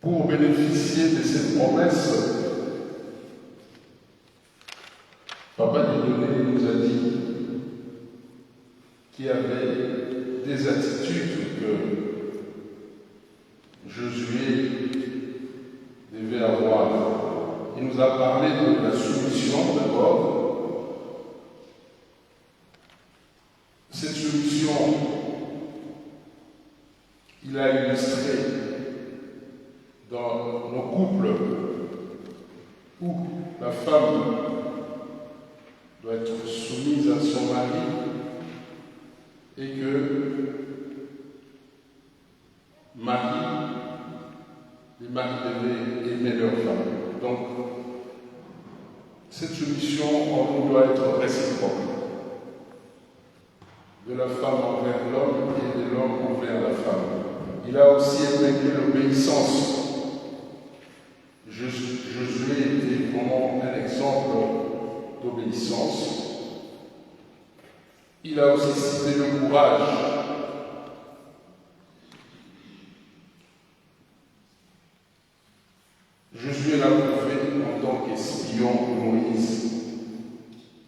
[SPEAKER 5] Pour bénéficier de cette promesse, Papa Thédonné nous a dit qu'il y avait des attitudes que Josué devait avoir. Il nous a parlé de la soumission d'abord. Cette soumission, il a illustré dans nos couples où la femme doit être soumise à son mari et que les maris devaient aimer leur femme. Donc, cette soumission en nous doit être réciproque. De la femme envers l'homme et de l'homme envers la femme. Il a aussi évoqué l'obéissance. Josué était vraiment un exemple d'obéissance. Il a aussi cité le courage. Josué l'a prouvé en tant qu'espion de Moïse.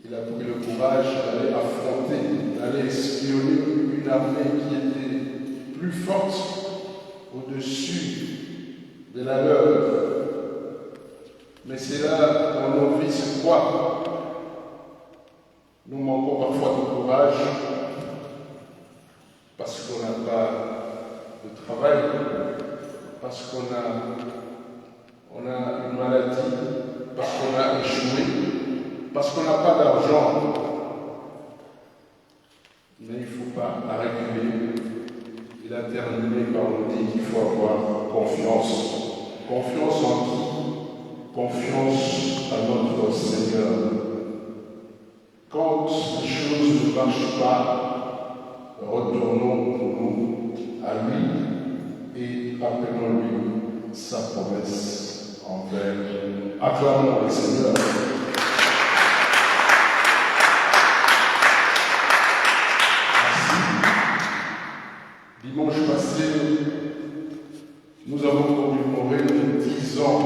[SPEAKER 5] Il a pris le courage d'aller affronter, d'aller espionner une armée qui était plus forte au-dessus de la leur. Mais c'est là où nos vies se croient. Nous manquons parfois de courage parce qu'on n'a pas de travail, parce qu'on a une maladie, parce qu'on a échoué. parce qu'on n'a pas d'argent. Mais il ne faut pas la reculer. Il a terminé par nous dire qu'il faut avoir confiance. Confiance en qui? Confiance à notre Seigneur. Quand les choses ne marchent pas, retournons-nous à lui et appelons-lui sa promesse envers nous. Acclamons le Seigneur. Dimanche passé, nous avons commémoré les 10 ans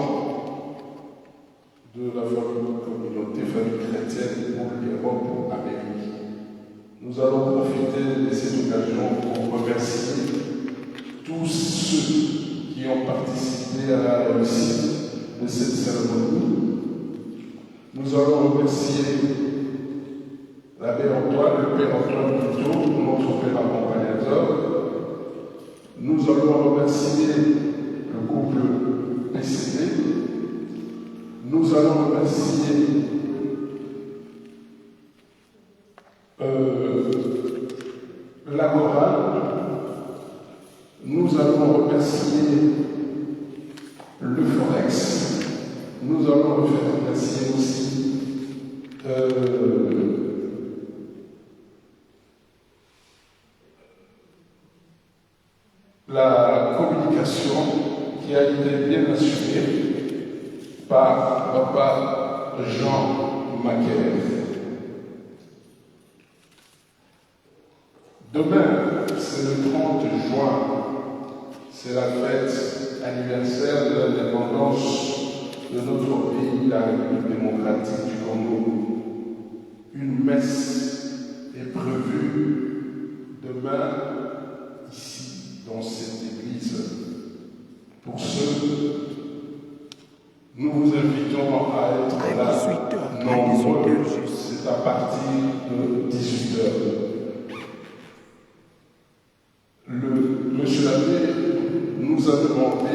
[SPEAKER 5] de la communauté famille chrétienne pour l'Europe-Amérique. Nous allons profiter de cette occasion pour remercier tous ceux qui ont participé à la réussite de cette cérémonie. Nous allons remercier l'abbé Antoine, le père Antoine Quito, notre père accompagnateur. Nous allons remercier le couple PCD. Nous allons remercier la chorale. Nous allons remercier le Forex. Nous allons remercier aussi la communication qui a été bien assurée par Papa Jean Macaire. Demain, c'est le 30 juin, c'est la fête anniversaire de l'indépendance de notre pays, la République démocratique du Congo. Une messe est prévue demain ici, dans cette église. Pour ceux, nous vous invitons à être là nombreux. C'est à partir de 18h. Monsieur l'abbé nous a demandé,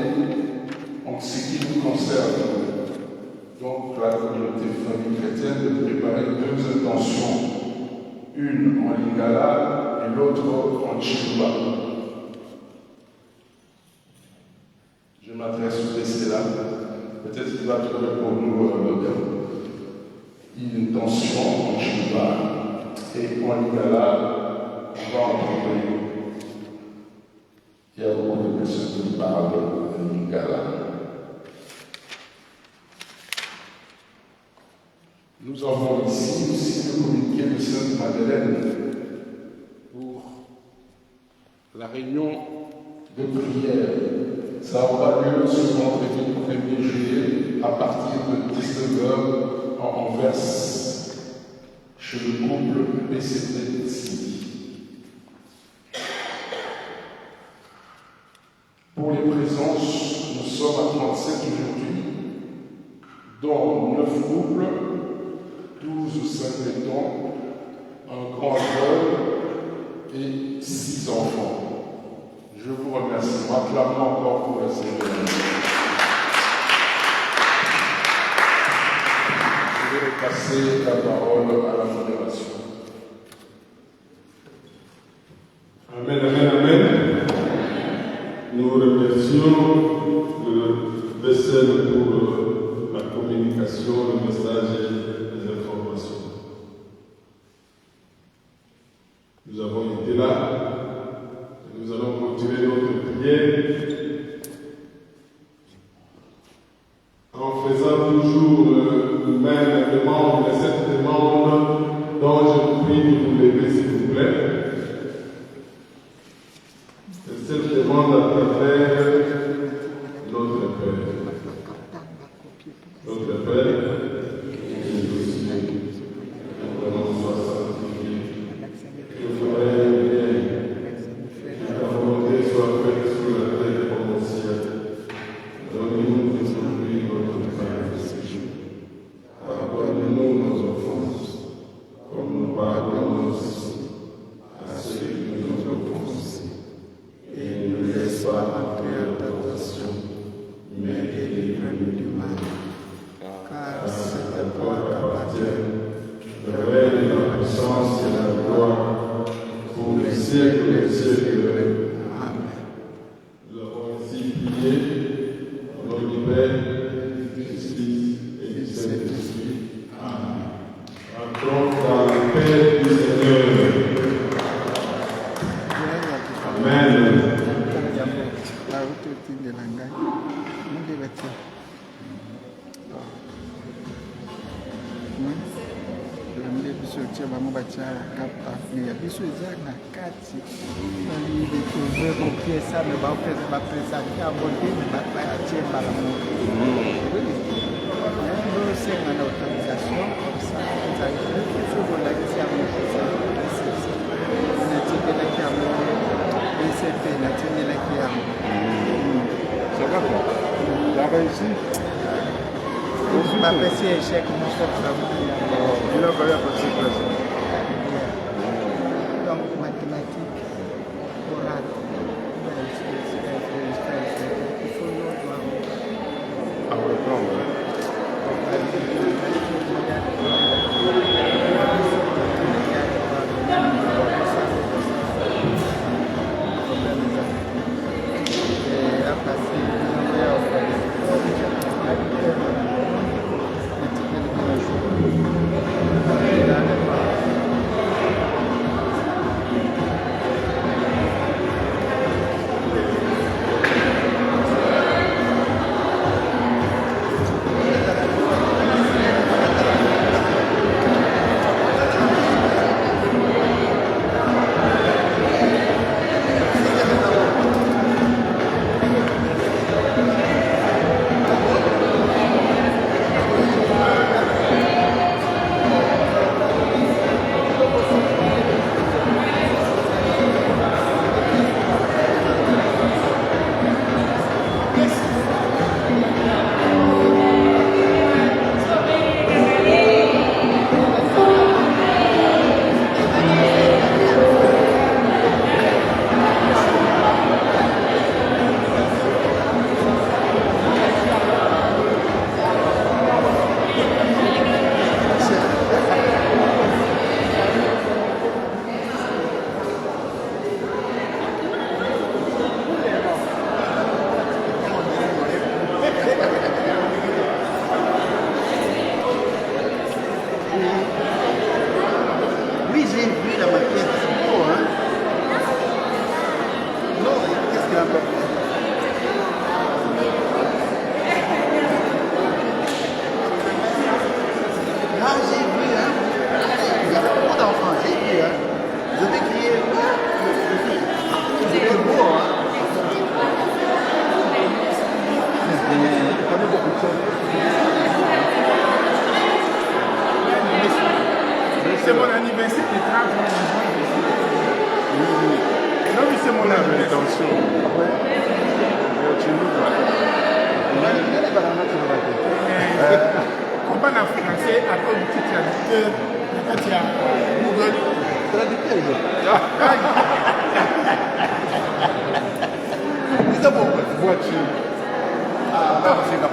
[SPEAKER 5] en ce qui nous concerne, donc la communauté famille chrétienne, de préparer 2 intentions, une en lingala et l'autre en chiluba. Je m'adresse au PC là. Peut-être qu'il va trouver pour nous une intention en chiluba et en lingala, on va entendre. Il y a beaucoup de personnes qui parlent de lingala. Nous avons ici aussi le communiqué de Sainte-Madeleine pour la réunion de prière. Ça aura lieu ce vendredi 1er juillet à partir de 19h en Anvers, chez le couple PCD ici. Pour les présences, nous sommes à 37 aujourd'hui, dont 9 couples, 12 symptômes, un grand jeune et 6 enfants. Je vous remercie. Acclamons encore pour la Seigneur. Je vais passer la parole à la modération.
[SPEAKER 1] Amen, amen, amen. Nous remercions le Bessel pour la communication, le message et les informations. Nous avons été là et nous allons continuer notre prière en faisant toujours nous-mêmes les membres de cette demande dont je vous prie de vous lever s'il vous plaît. Cette demande à travers notre Père. Notre Père, qui est aux cieux, que ton nom soit sanctifié, que ton règne vienne, siècles des siècles. Amen. Nous avons ainsi prié au nom du Père, du Fils et du Saint-Esprit. Amen. Entrons dans la paix du Seigneur. Amen.
[SPEAKER 6] bango batia kapa me ya biso eza na kati balide toze kopiesa me bapresente yango te me batie mbala moko osenga na autorisation sokolakisi yango natindelaki yango ecp natindelaki yango bapesi échec mosoka donc mathématique orale il faut
[SPEAKER 7] C'est mon anniversaire de 30 ans. Non, mais c'est mon intention. Comprends en français à cause du traducteur. Quand il y a Google. Traducteur. C'est bon, voiture. Ah, c'est pas.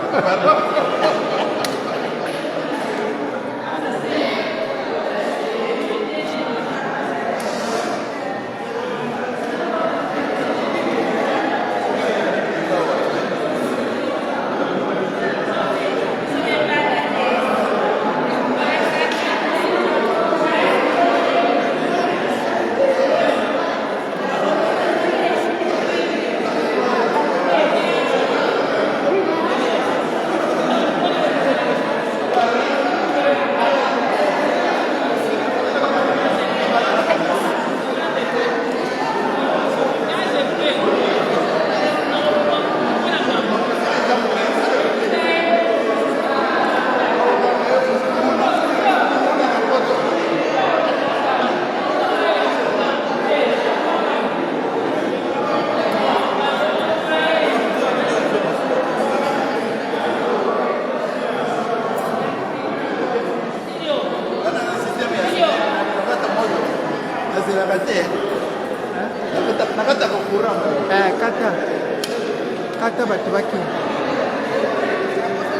[SPEAKER 6] Kata bato baki.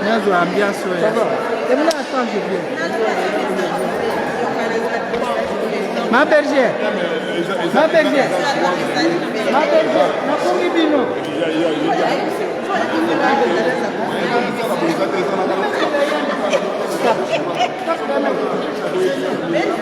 [SPEAKER 6] Nazo ambiance oya. Attends, je viens. Ma bergère. Ma bergère. Ma bergère. Ma comibino.
[SPEAKER 4] Merci.